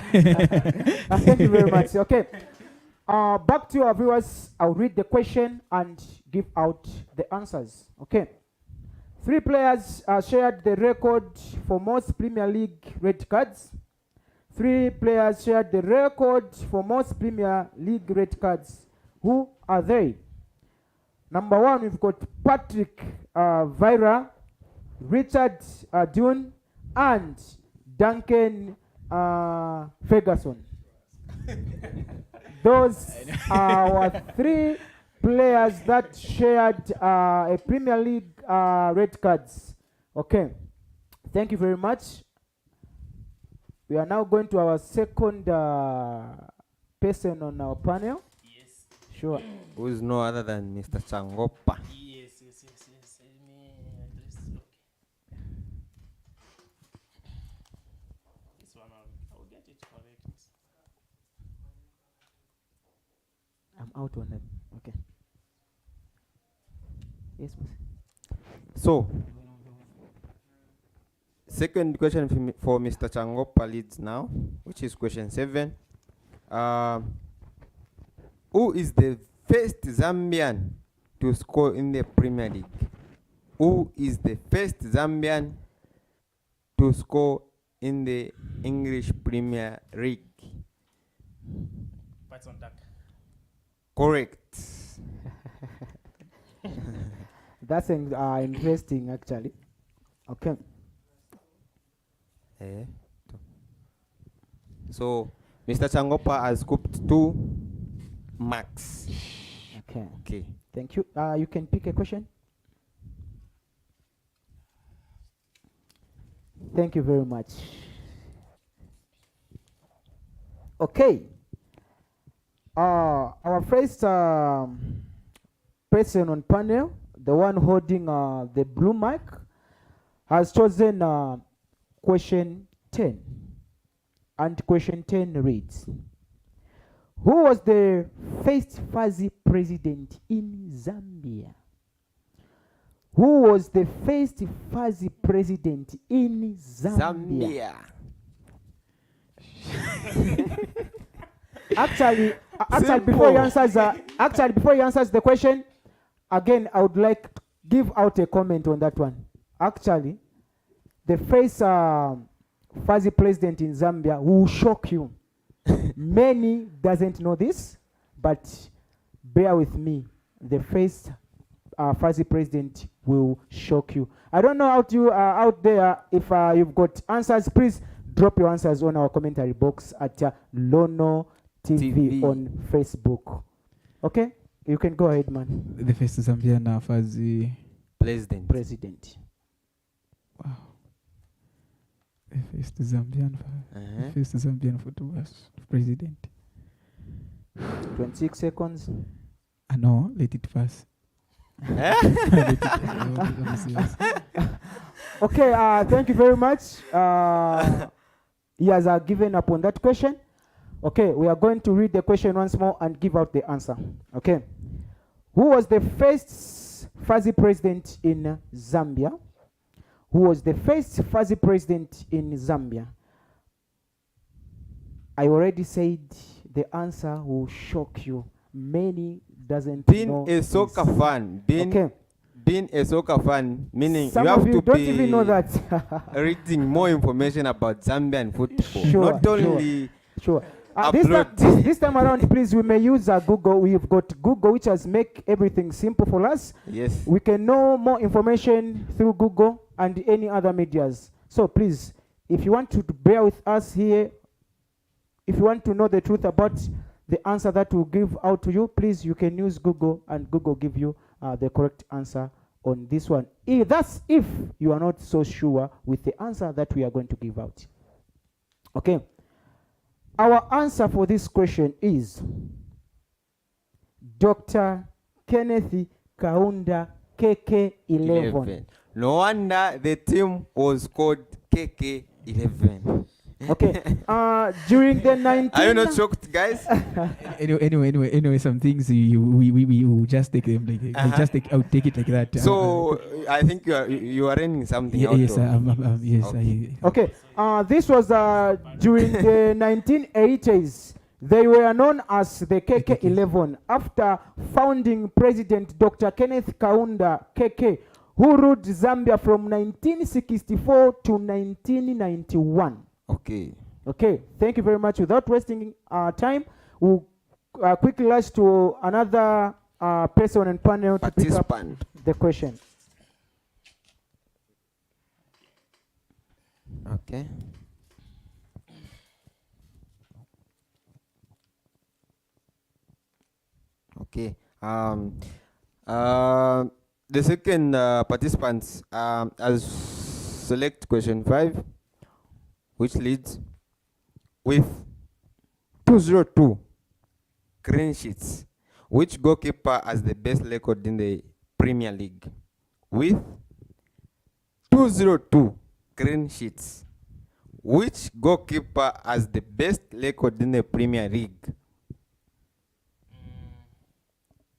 Thank you very much. Okay. Back to our viewers. I'll read the question and give out the answers. Okay. 3 players shared the record for most Premier League red cards. 3 players shared the record for most Premier League red cards. Who are they? Number 1, we've got Patrick Vieira, Richard Dune, and Duncan Ferguson. Those are our 3 players that shared a Premier League red cards. Okay. Thank you very much. We are now going to our second person on our panel. Yes. Sure. Who is no other than Mr. Changopa. Yes. Let me address. Okay. This one I'll get it correct. I'm out on it. Okay. Yes, boss. So, second question for Mr. Changopa leads now, which is question 7. Who is the first Zambian to score in the Premier League? Who is the first Zambian to score in the English Premier League? Patson Duck. Correct. That's interesting, actually. Okay. So, Mr. Changopa has scooped 2 marks. Okay. Thank you. You can pick a question. Thank you very much. Okay. Our first person on panel, the one holding the blue mic, has chosen question 10. And question 10 reads, who was the first Fuzzy president in Zambia? Who was the first Fuzzy president in Zambia? Actually, before he answers the question, again, I would like to give out a comment on that one. Actually, the first Fuzzy president in Zambia will shock you. Many doesn't know this, but bear with me. The first Fuzzy president will shock you. I don't know how you out there. If you've got answers, please drop your answers on our commentary box at Lono TV, TV. on Facebook. Okay, you can go ahead, man. The first Zambian Fazi President. President. wow. The first Zambian Uh-huh. first Zambian football president. 26 seconds. No, let it pass. Eh? Let it pass. Okay, thank you very much. He has given up on that question. Okay, we are going to read the question once more and give out the answer. Okay. Who was the first Fazi president in Zambia? Who was the first Fazi president in Zambia? I already said the answer will shock you. Many doesn't Being know a soccer this. fan, being a soccer fan, meaning Some you of have you to don't be even know that. reading more information about Zambian football. Sure, Not only Sure. This, Upload. this time around, please, we may use Google. We've got Google, which has make everything simple for us. yes. We can know more information through Google and any other medias. So please, if you want to bear with us here, if you want to know the truth about the answer that we'll give out to you, please, you can use Google and Google give you the correct answer on this one. That's if you are not so sure with the answer that we are going to give out. Okay. Our answer for this question is Dr. Kenneth Kaunda KK11. No wonder the team was called KK11. Okay. During the 19... Are you not shocked, guys? Anyway, some things we will just take them like I'll take it like that. So I think you are running something out yes, of. yes. Okay. This was during the 1980s. They were known as the KK11 after founding President Dr. Kenneth Kaunda KK, who ruled Zambia from 1964 to 1991. Okay. Okay, thank you very much. Without wasting time, we'll quickly rush to another person and panel to pick up Participant. the question. Okay. Okay. The second participants as select question 5, which leads with 202 clean sheets. Which goalkeeper has the best record in the Premier League? With 202 clean sheets. Which goalkeeper has the best record in the Premier League?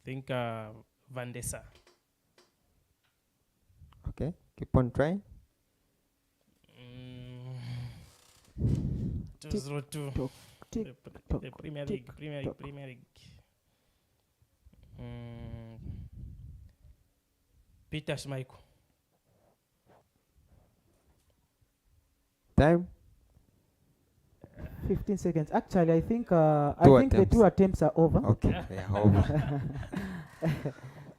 Think Van der Sar. Okay, keep on trying. 202. Tock, tick, tock, The Premier tick, League. tock. Premier League. Peter Schmeichel. Time. 15 seconds. Actually, I think Two the attempts. 2 attempts are over. Okay, they are over.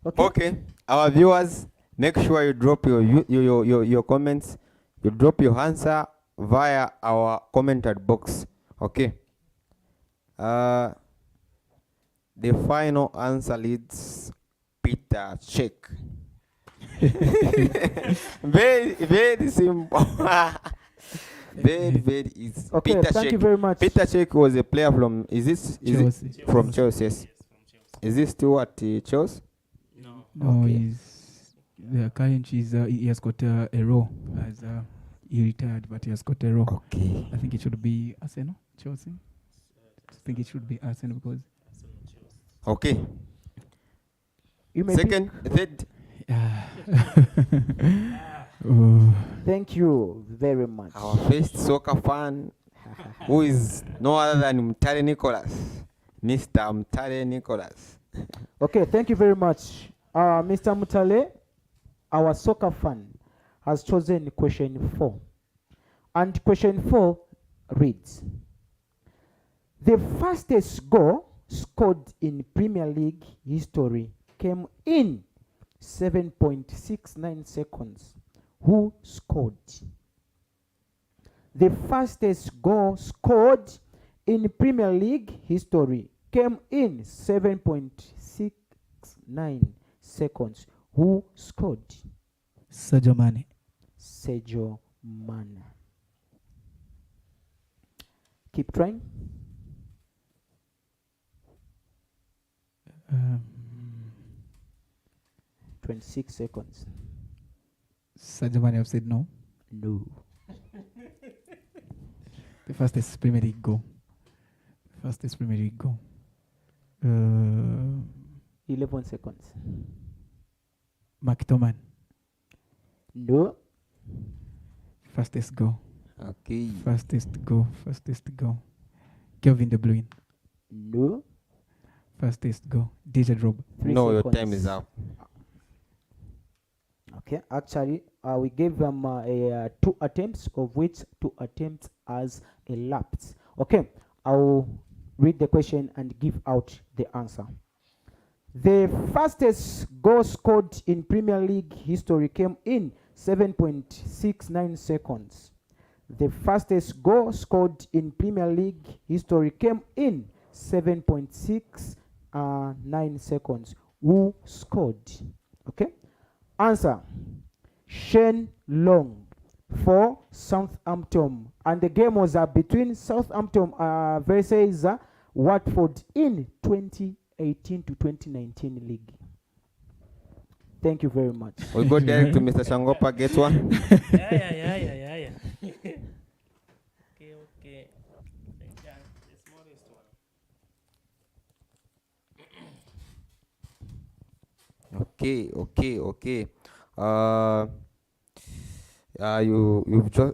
Okay. Okay, our viewers, make sure you drop your comments. You drop your answer via our commented box. Okay. The final answer leads Peter Check. Very simple. very easy. Okay, Peter thank you Check. very much. Peter Check was a player from. Is Chelsea. it from Chelsea? Yes. Is this still at Chelsea? No, Okay. the current is he has got a row as he retired, but he has got a row. Okay. I think it should be Arsenal, Chelsea. I think it should be Arsenal because Okay. You may Second, third. oh, Thank you very much. Our first soccer fan, who is no other than MUTALE Nicholas, Mr. MUTALE Nicholas. Okay, thank you very much. Mr. MUTALE, our soccer fan, has chosen question 4. And question 4 reads, the fastest goal scored in Premier League history came in 7.69 seconds. Who scored? The fastest goal scored in Premier League history came in 7.69 seconds? Who scored? Sadio Mane. Sergio Mane. Keep trying. Um, 26 seconds. Sadio Mane have said no. No. The fastest Premier League goal. Fastest Premier League goal. 11 seconds. McToman. No. Fastest goal. Okay. Fastest goal. Fastest goal. Kevin De Bruyne. No. Fastest goal. DJ Drop. 3 No, your seconds. time is up. Okay, actually, we gave them 2 attempts, of which 2 attempts as elapsed. Okay, I'll read the question and give out the answer. The fastest goal scored in Premier League history came in 7.69 seconds. The fastest goal scored in Premier League history came in 7.69 seconds. Who scored? Okay. Answer: Shane Long for Southampton, and the game was between Southampton versus Watford in 2018 to 2019 league. Thank you very much. We go direct to Mr. Changopa. Get one. Yeah. Okay. Yeah, the smallest one. Okay.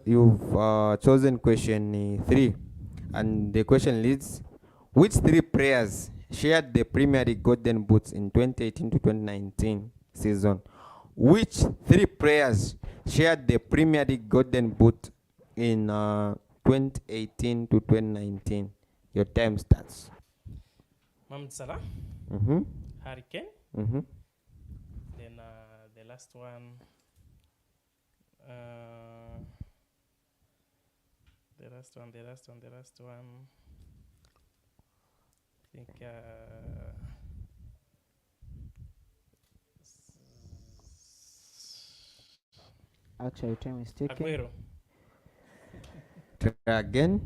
You've chosen question 3, and the question reads: which 3 players shared the Premier League Golden Boots in 2018 to 2019 season? Which 3 players shared the Premier League Golden Boot in 2018 to 2019? Your time starts. Mohamed Salah, Mm-hmm. Harry Kane, Mm-hmm. then the last one. The last one. I think Actually, time is taken. Aguero, Try again.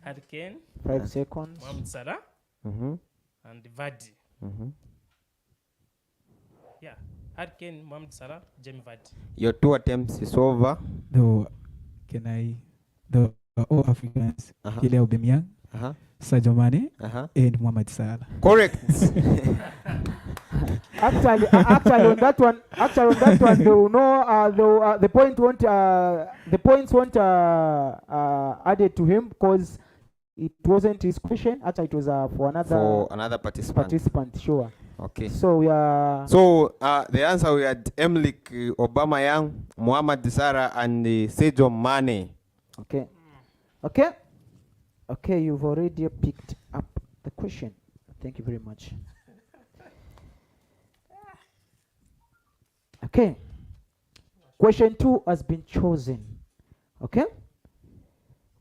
Harry Kane, 5 seconds. Mohamed Salah, Mm-hmm. and Vardy. Mm-hmm. Yeah, Harry Kane, Mohamed Salah, Jamie Vardy. Your 2 attempts is over. Though, the all Africans, Uh-huh. Kylian Aubameyang, Uh-huh. Sadio Mane, Uh-huh. and Mohamed Salah. Correct. Actually, on that one, they will know. The points won't added to him because it wasn't his question. Actually, it was for another participant. Sure. Okay. So we are. So the answer we had Emlik Aubameyang, Mohamed Salah, and Sadio Mane. Okay. You've already picked up the question. Thank you very much. Okay. Question 2 has been chosen. Okay.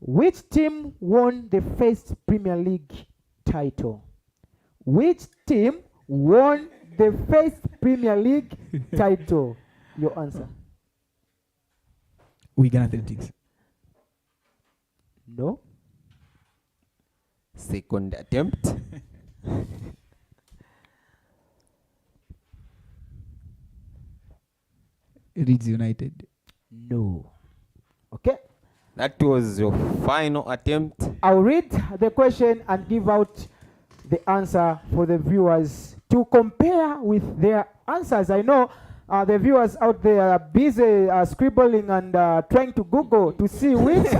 Which team won the first Premier League title? Which team won the first Premier League title? Your answer. Wigan Athletics. No. Second attempt. Leeds United. No. Okay. That was your final attempt. I'll read the question and give out the answer for the viewers to compare with their answers. I know the viewers out there are busy scribbling and trying to Google to see which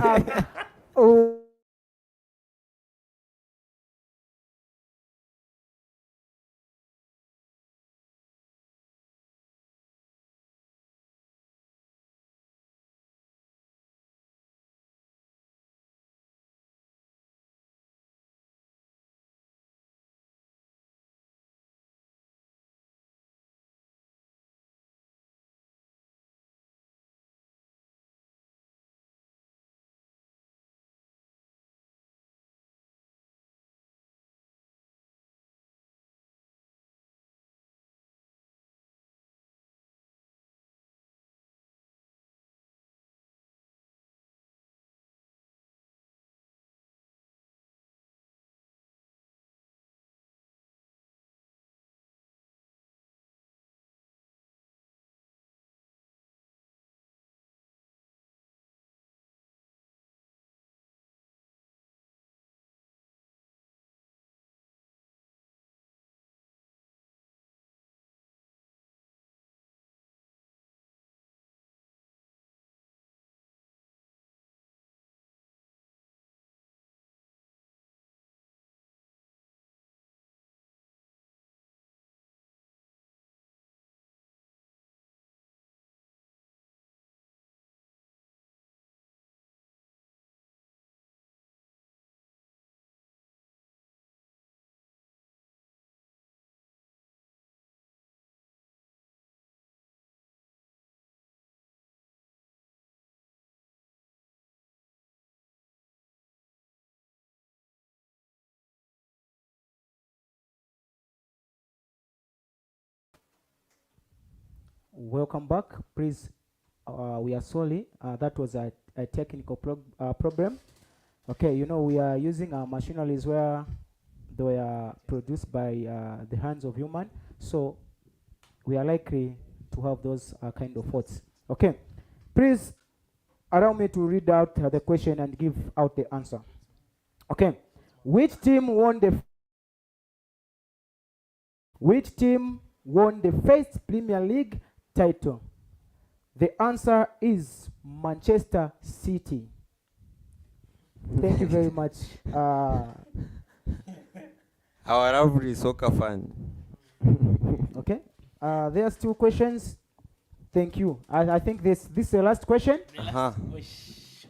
welcome back. Please, we are sorry. That was a technical problem. Okay, you know, we are using machineries where they were produced by the hands of human. So we are likely to have those kind of faults. Okay, please allow me to read out the question and give out the answer. Okay, which team won the first Premier League title? The answer is Manchester City. Thank you very much. Our lovely soccer fan. Okay, there's 2 questions. Thank you. I think this is the last question. The last question.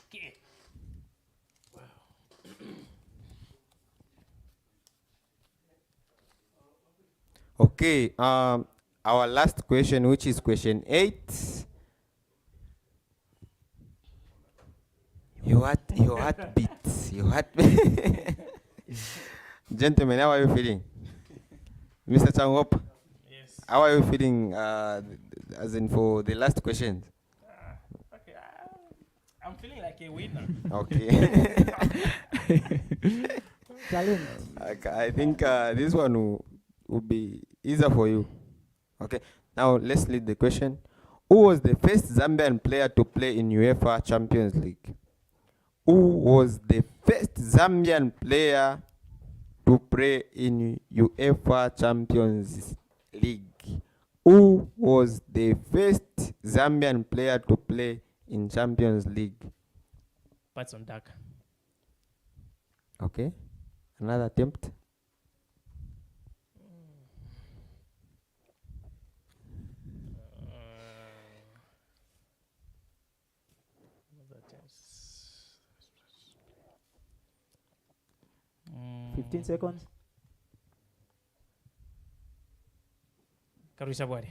Okay. Okay, our last question, which is question 8. Your heart beats. Your heart. Gentlemen, how are you feeling? Mr. Changopa, Yes. how are you feeling? As in for the last question. Okay. I'm feeling like a winner. Okay. Challenge. I think this one will be easier for you. Okay. Now let's lead the question. Who was the first Zambian player to play in UEFA Champions League? Who was the first Zambian player to play in UEFA Champions League? Who was the first Zambian player to play in Champions League? Patson Daka. Okay. Another attempt. Mm. 15 seconds. Karusha Bwari.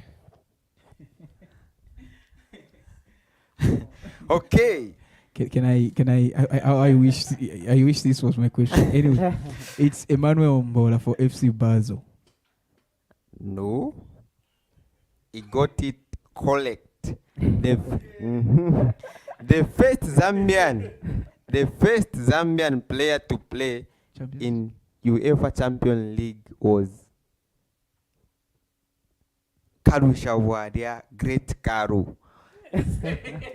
Okay. I wish this was my question. Anyway, it's Emmanuel Mbola for FC Basel. No. He got it correct. The first Zambian player to play in UEFA Champions League was Karusha Wadia, Great Karu.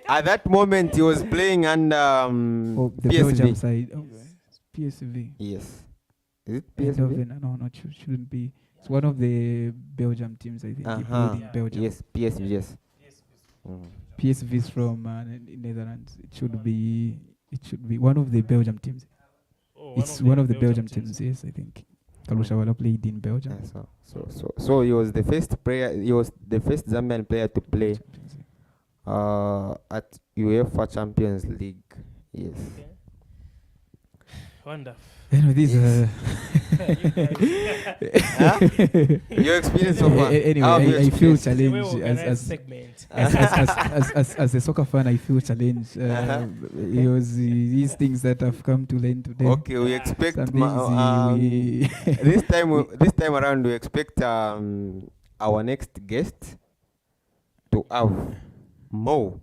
At that moment, he was playing under The Belgium side. Oh, PSV. Yes. Is it Eindhoven, PSV? no, shouldn't be. It's one of the Belgium teams, I think. He played in Belgium. Yes, PSV, yes. PSV is from Netherlands. It should be one of the Belgium teams. Oh, It's one of the Belgium teams, yes, I think. Karusha Wala played in Belgium. Yeah, so he was the first player. He was the first Zambian player to play at UEFA Champions League. Yes. Okay. Wonderful. Anyway, these Your experience so far. anyway, How have you I feel experienced? challenged as a soccer fan. I feel challenged. Because these things that have come to learn today. Okay, we expect Some things this time around we expect our next guest to have more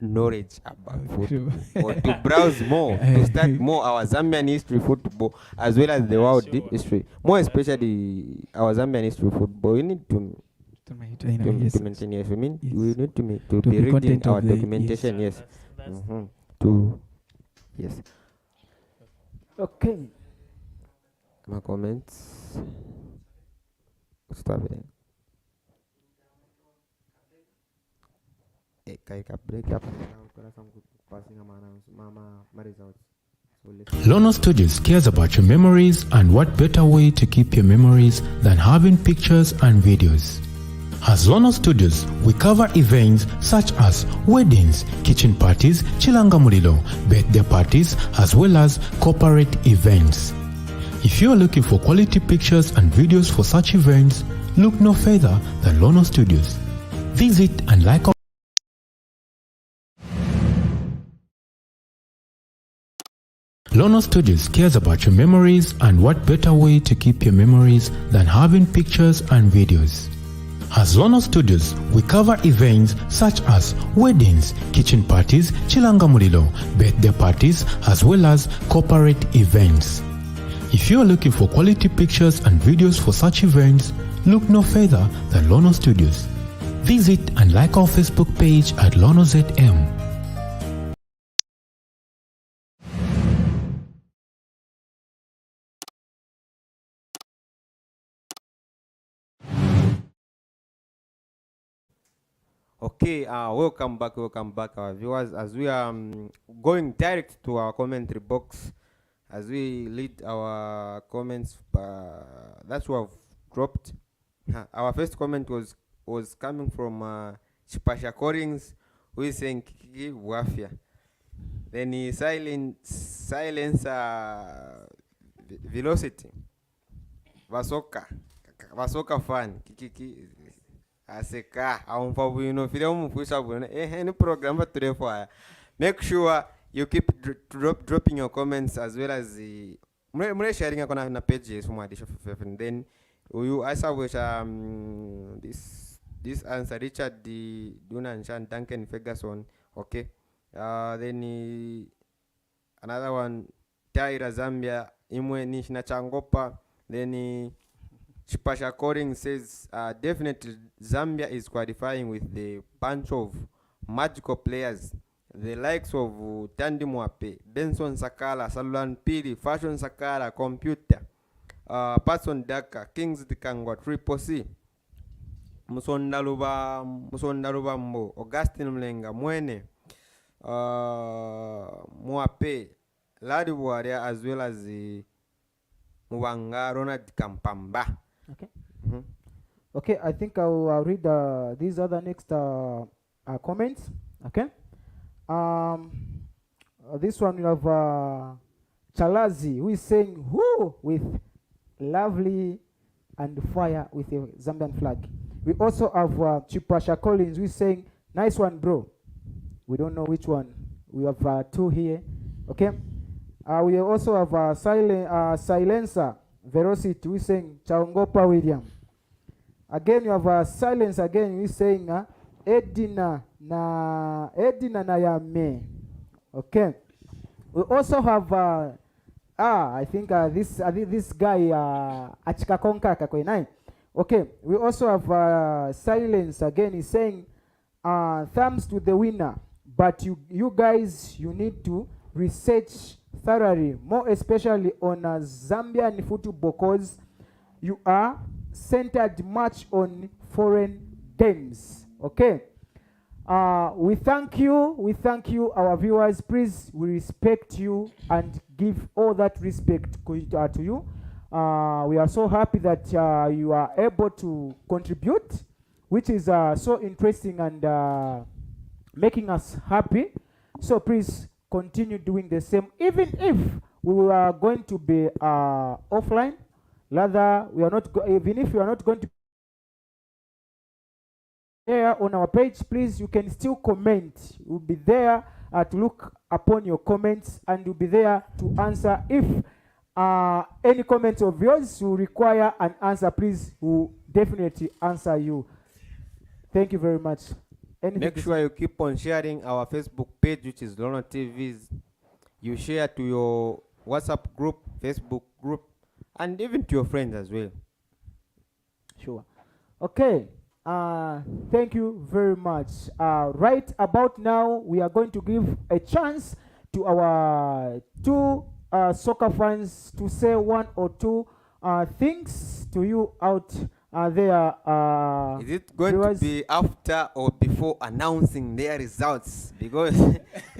knowledge about football, or to browse more, to start more our Zambian history football as well as the world history, more especially our Zambian history football. We need to maintain. Yes, we mean we need to be reading our documentation. Yes, yes. Okay. My comments. Stop it. Lono Studios cares about your memories, and what better way to keep your memories than having pictures and videos. As Lono Studios, we cover events such as weddings, kitchen parties, chilanga mulilo, birthday parties, as well as corporate events. If you are looking for quality pictures and videos for such events, look no further than Lono Studios. Visit and like our Lono Studios cares about your memories, and what better way to keep your memories than having pictures and videos. As Lono Studios, we cover events such as weddings, kitchen parties, chilanga mulilo, birthday parties, as well as corporate events. If you are looking for quality pictures and videos for such events, look no further than Lono Studios. Visit and like our Facebook page at LonoZM. Okay, welcome back, our viewers, as we are going direct to our commentary box, as we lead our comments. That's what I've dropped. Our first comment was coming from Chipasha Collins, who is saying Kiki Wafia. Then he silence velocity. Vasoka fan. Kiki. Aseka, any program for make sure you keep dropping your comments, as well as the sharing a pages from addition, and then you answer with this answer. Richard the Dunanshan Duncan Ferguson. Okay, then another one, Taira Zambia Imwe Nishna Changopa. Then Chipasha Koring says, definitely Zambia is qualifying with the bunch of magical players, the likes of Tandi Mwape, Benson Sakala, Saluan Pili, Fashion Sakala, Computer, Patson Daka, Kings Dikangwa, Triple C, Musondaluba Mbo, Augustine Mlenga, Mwene, Mwape, Ladi Warrior, as well as the Mwanga Ronald Kampamba. Okay. Okay, I think I'll read these other next comments. Okay. This one we have Chalazi, who is saying, "Who with lovely and fire with a Zambian flag." We also have Chipasha Collins, who is saying, "Nice one, bro." We don't know which one. We have two here. Okay. We also have Silencer Velocity, who is saying Chaongopa William. Again, you have Silence again, who is saying Edina na Yame. Okay. We also have I think this guy Achikakonka Kakoinai. Okay. We also have Silence again. He's saying thumbs to the winner, but you guys, you need to research thoroughly, more especially on Zambian football, because you are centered much on foreign games. Okay. We thank you, our viewers. Please, we respect you and give all that respect to you. We are so happy that you are able to contribute, which is so interesting and making us happy. So please continue doing the same, even if we are going to be offline. Rather, we are not even if you are not going to here on our page, please, you can still comment. We'll be there to look upon your comments, and we'll be there to answer. If any comments of yours you require an answer, please, we'll definitely answer you. Thank you very much. Anything Make sure you keep on sharing our Facebook page, which is Lono TV's. You share to your WhatsApp group, Facebook group, and even to your friends as well. Sure. Okay. Thank you very much. Right about now, we are going to give a chance to our two soccer fans to say one or two things to you out there. Is it going viewers? to be after or before announcing their results? Because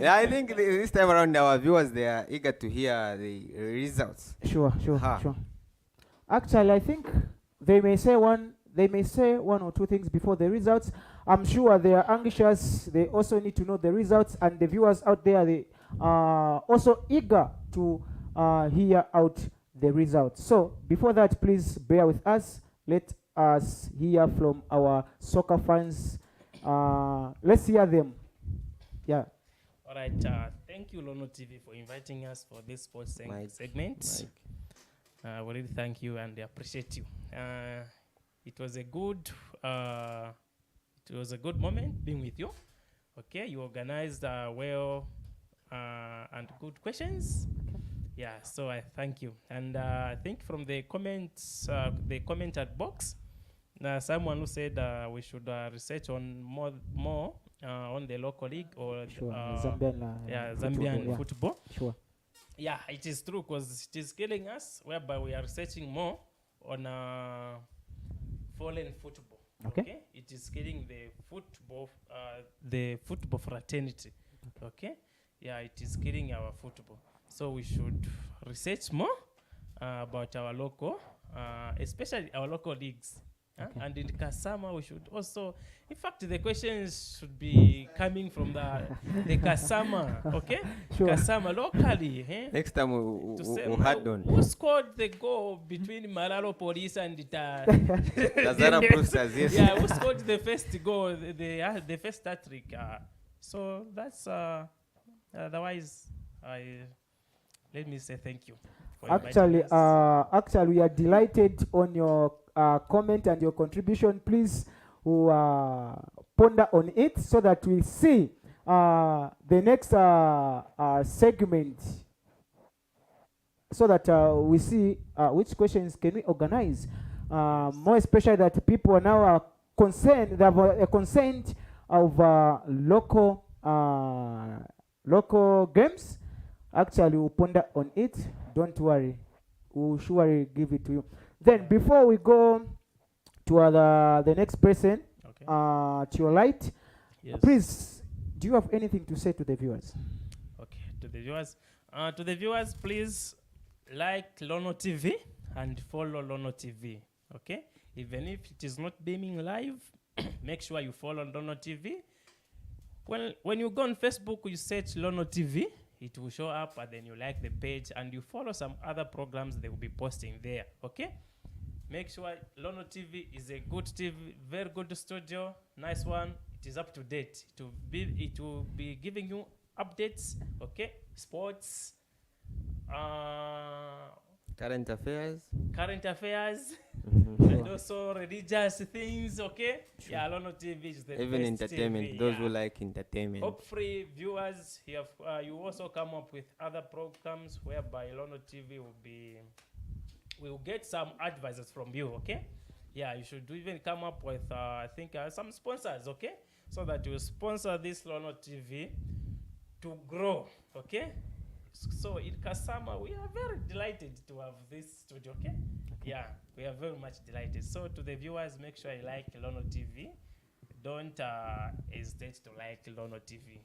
I think this time around our viewers, they are eager to hear the results. Sure. Actually, I think they may say one or two things before the results. I'm sure they are anxious. They also need to know the results, and the viewers out there, they are also eager to hear out the results. So before that, please bear with us. Let us hear from our soccer fans. Let's hear them. Yeah. All right. Thank you, Lono TV, for inviting us for this sports segment. We really thank you and appreciate you. It was a good moment being with you. Okay, you organized well and good questions. Yeah, so I thank you. And I think from the comments, the commented box, someone who said we should research on more on the local league or Sure. Zambian. Zambian yeah. football. Sure. Yeah, it is true because it is killing us, whereby we are researching more on foreign football. Okay. It is killing the football fraternity. Okay. Yeah, it is killing our football. So we should research more about our local, especially our local leagues. And in Kasama, we should also, in fact, the questions should be coming from the Kasama, okay? Sure. Kasama locally. Next time To say, we'll had on. who scored the goal between Mararo Police and Lazara Brewsters, yes. yeah, who scored the first goal, the first hat-trick. So that's, otherwise, let me say thank you. for inviting Actually, us. actually, we are delighted on your comment and your contribution. Please ponder on it so that we see the next segment, so that we see which questions can we organize. More especially that people are now concerned, they have a consent of local games. Actually, we'll ponder on it. Don't worry. We'll surely give it to you. Then, before we go to the next person, Okay. to your right, Yes. please, do you have anything to say to the viewers? Okay, to the viewers, please like Lono TV and follow Lono TV. Okay, even if it is not beaming live, make sure you follow Lono TV. When you go on Facebook, you search Lono TV, it will show up, and then you like the page and you follow some other programs they will be posting there. Okay, make sure Lono TV is a good TV, very good studio, nice one. It is up to date. It will be giving you updates. Okay, sports, Current affairs. and also religious things. Okay, yeah, Lono TV is the Even best entertainment. TV, Those yeah. who like entertainment. Hopefully, viewers, you also come up with other programs whereby Lono TV will get some advices from you. Okay, yeah, you should even come up with I think some sponsors. Okay, so that you sponsor this Lono TV to grow. Okay. So in Kasama, we are very delighted to have this studio. Okay. Yeah, we are very much delighted. So to the viewers, make sure you like Lono TV. Don't hesitate to like Lono TV.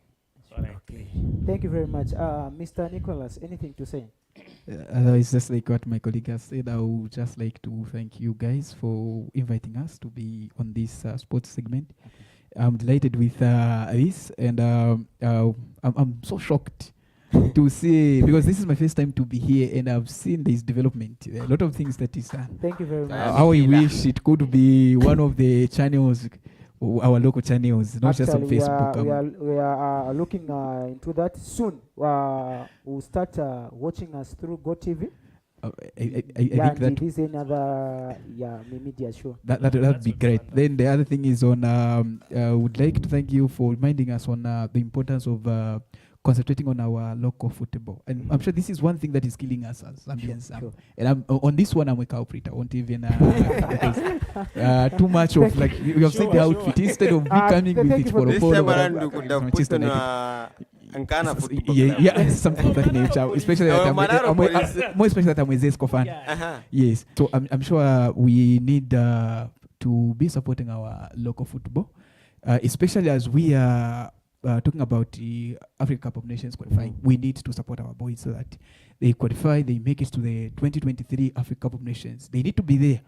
All right. Okay. Thank you very much. Mr. Nicholas, anything to say? It's just like what my colleague has said. I would just like to thank you guys for inviting us to be on this sports segment. I'm delighted with this, and I'm so shocked to see, because this is my first time to be here, and I've seen this development. A lot of things that is done. Thank you very much. How I wish it could be one of the channels, our local channels, not just on Actually, Facebook. we are looking into that soon. We'll start watching us through GoTV. I Yeah, think that and this another media show. that'd That's be what great. we want. Then the other thing is on. Would like to thank you for reminding us on the importance of concentrating on our local football, and I'm sure this is one thing that is killing us as Zambians. Sure. And I'm on this one. I'm a culprit. I won't even because, too much of like you have said the Sure, outfit instead of me coming with thank it you for for a This follow. time Follow. around, you could have put on Ankara football. yeah, something of that nature. Especially that Mararo more especially that I'm a Zesco fan. Yeah. Uh-huh. Yes, so I'm sure we need to be supporting our local football, especially as we are talking about the Africa Cup of Nations qualifying. We need to support our boys so that they qualify, they make it to the 2023 Africa Cup of Nations. They need to be there.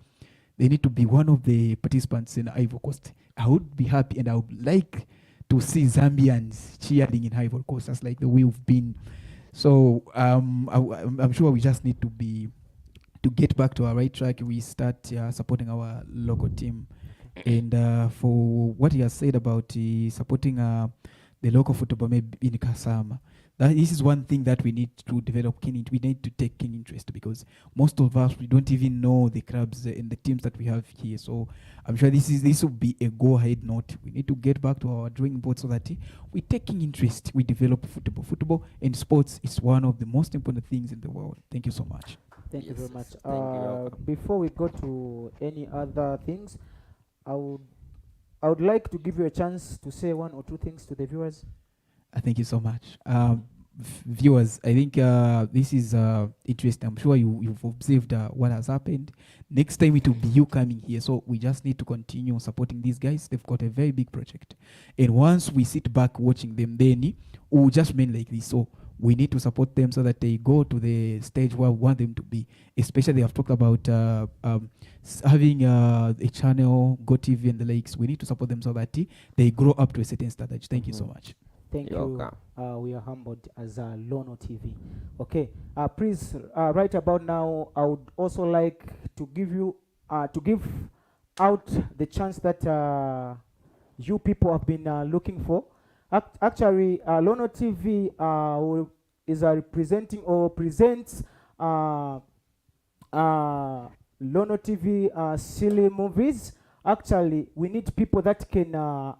They need to be one of the participants in Ivory Coast. I would be happy, and I would like to see Zambians cheering in Ivory Coast, just like the way we've been. So I'm sure we just need to get back to our right track. We start supporting our local team. And for what he has said about supporting the local football maybe in Kasama, This is one thing that we need to develop. We need to take keen interest, because most of us, we don't even know the clubs and the teams that we have here. So I'm sure this will be a go-ahead note. We need to get back to our drawing board so that we take keen interest. We develop football. Football and sports is one of the most important things in the world. Thank you so much. Thank you very much. Thank you. Welcome. Before we go to any other things, I would like to give you a chance to say one or two things to the viewers. Thank you so much. Viewers, I think this is interesting. I'm sure you've observed what has happened. Next time it will be you coming here. So we just need to continue supporting these guys. They've got a very big project. And once we sit back watching them, then we'll just remain like this. So we need to support them so that they go to the stage where we want them to be. Especially they have talked about having a channel, GoTV and the likes. We need to support them so that they grow up to a certain standard. Thank you so much. Thank You're you. welcome. We are humbled as Lono TV. Okay. Please, right about now, I would also like to give you to give out the chance that you people have been looking for. Actually, Lono TV is representing or presents Lono TV silly movies. Actually, we need people that can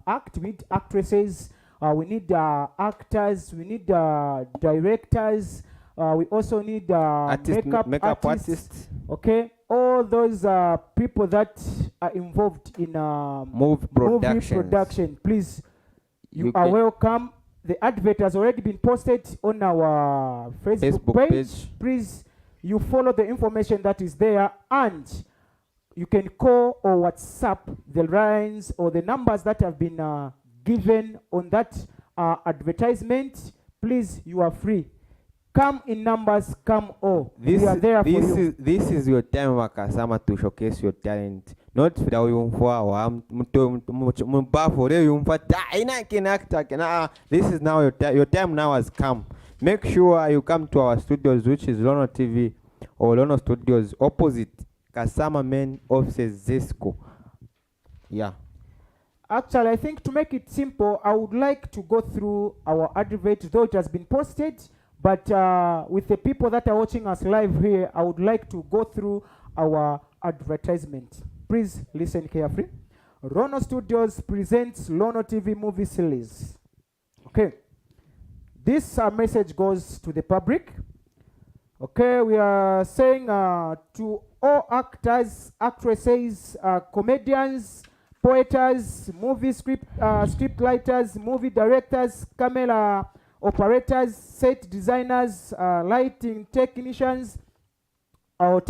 act. We need actresses. We need actors. We need directors. We also need makeup artists. Okay, all those people that are involved in Movie production. Please, you are welcome. The advert has already been posted on our Facebook page. Please, you follow the information that is there, and you can call or WhatsApp the lines or the numbers that have been given on that advertisement. Please, you are free. Come in numbers, come all. We are there for you. This is your time, Wakasama, to showcase your talent. Not for this is now your time now has come. Make sure you come to our studios, which is Lono TV or Lono Studios, opposite Kasama Main Offices Zesco. Yeah. Actually, I think to make it simple, I would like to go through our advert, though it has been posted. But with the people that are watching us live here, I would like to go through our advertisement. Please listen carefully. Lono Studios presents Lono TV movie series. Okay. This message goes to the public. Okay, we are saying to all actors, actresses, comedians, poeters, movie script writers, movie directors, camera operators, set designers, lighting technicians, or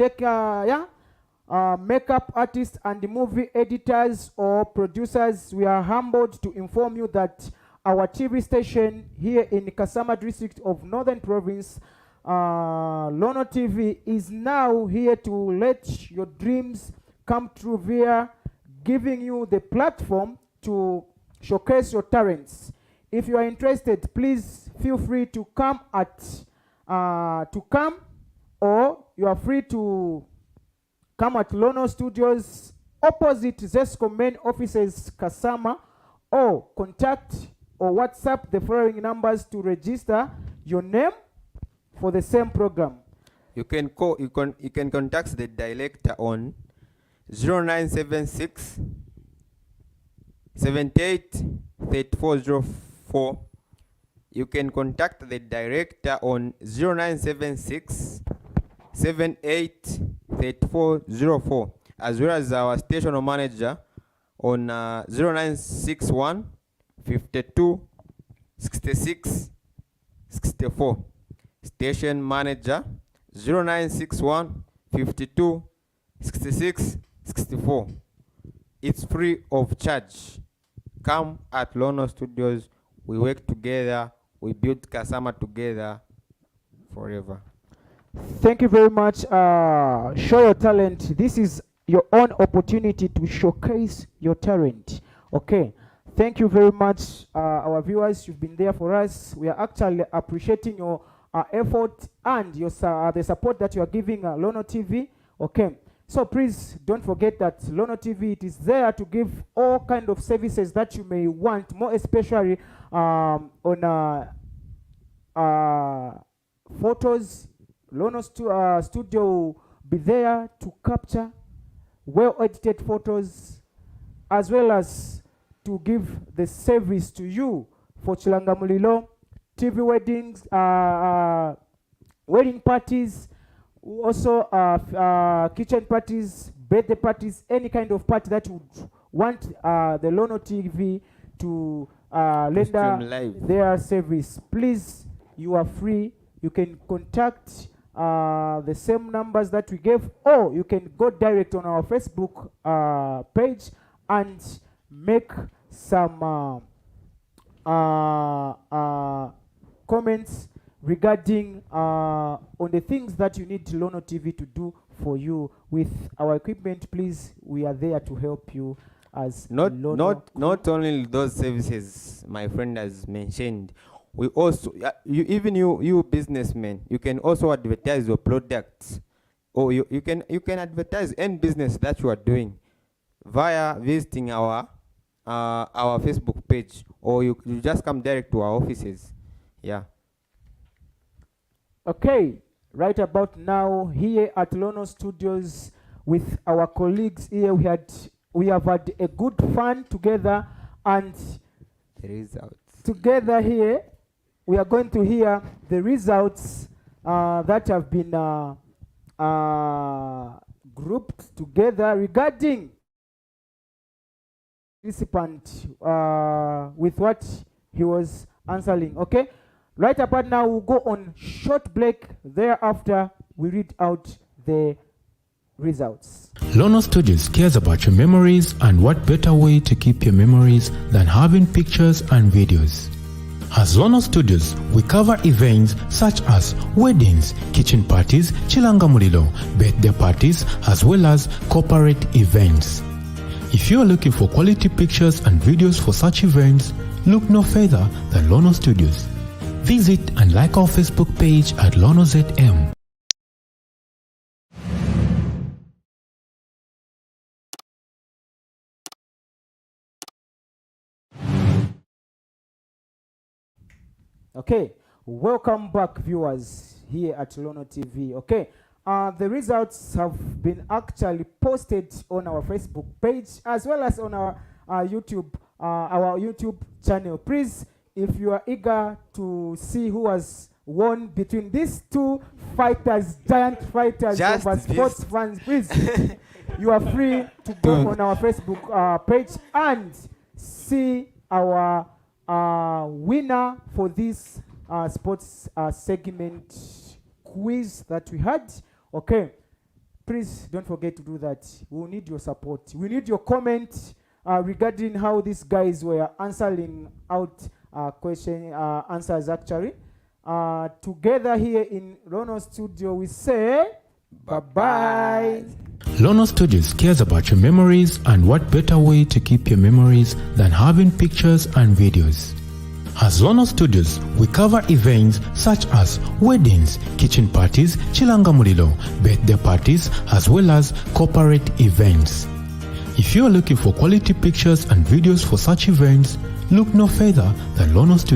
makeup artists and movie editors or producers. We are humbled to inform you that our TV station here in Kasama district of Northern Province, Lono TV, is now here to let your dreams come true via giving you the platform to showcase your talents. If you are interested, please feel free to come or you are free to come at Lono Studios opposite Zesco main offices Kasama, or contact or WhatsApp the following numbers to register your name for the same program. You can contact the director on 0976 78 3404. You can contact the director on 0976 78 3404, as well as our station manager on 0961 52 66 64. Station manager 0961 52 66 64. It's free of charge. Come at Lono Studios. We work together. We build Kasama together forever. Thank you very much. Show your talent. This is your own opportunity to showcase your talent. Okay. Thank you very much, our viewers. You've been there for us. We are actually appreciating your effort and your the support that you are giving Lono TV. Okay. So please don't forget that Lono TV, it is there to give all kind of services that you may want, more especially on photos. Lono Studio will be there to capture well-edited photos, as well as to give the service to you for Chilangamulilo, TV weddings, wedding parties, also kitchen parties, birthday parties, any kind of party that you would want the Lono TV to render their service. Please, you are free. You can contact the same numbers that we gave, or you can go direct on our Facebook page and make some comments regarding on the things that you need Lono TV to do for you. With our equipment, please, we are there to help you as Lono. Not only those services my friend has mentioned, we also you businessmen, you can also advertise your products, or you can advertise any business that you are doing via visiting our Facebook page, or you just come direct to our offices. Yeah. Okay, right about now here at Lono Studios with our colleagues here, we have had a good fun together, and the results together here we are going to hear the results that have been grouped together regarding participant with what he was answering. Okay, right about now we'll go on short break. Thereafter we read out the results. Lono Studios cares about your memories, and what better way to keep your memories than having pictures and videos. As Lono Studios, we cover events such as weddings, kitchen parties, chilangamulilo, birthday parties, as well as corporate events. If you are looking for quality pictures and videos for such events, look no further than Lono Studios. Visit and like our Facebook page at LonoZM. Okay, welcome back, viewers, here at Lono TV. Okay, the results have been actually posted on our Facebook page as well as on our YouTube channel. Please, if you are eager to see who has won between these two fighters, giant fighters of our sports fans, please, you are free to go on our Facebook page and see our winner for this sports segment quiz that we had. Okay, please don't forget to do that. We need your support. We need your comment regarding how these guys were answering out answers actually. Together here in Lono Studio, we say bye-bye. Lono Studios cares about your memories, and what better way to keep your memories than having pictures and videos. As Lono Studios, we cover events such as weddings, kitchen parties, chilangamulilo, birthday parties, as well as corporate events. If you are looking for quality pictures and videos for such events, look no further than Lono Studios.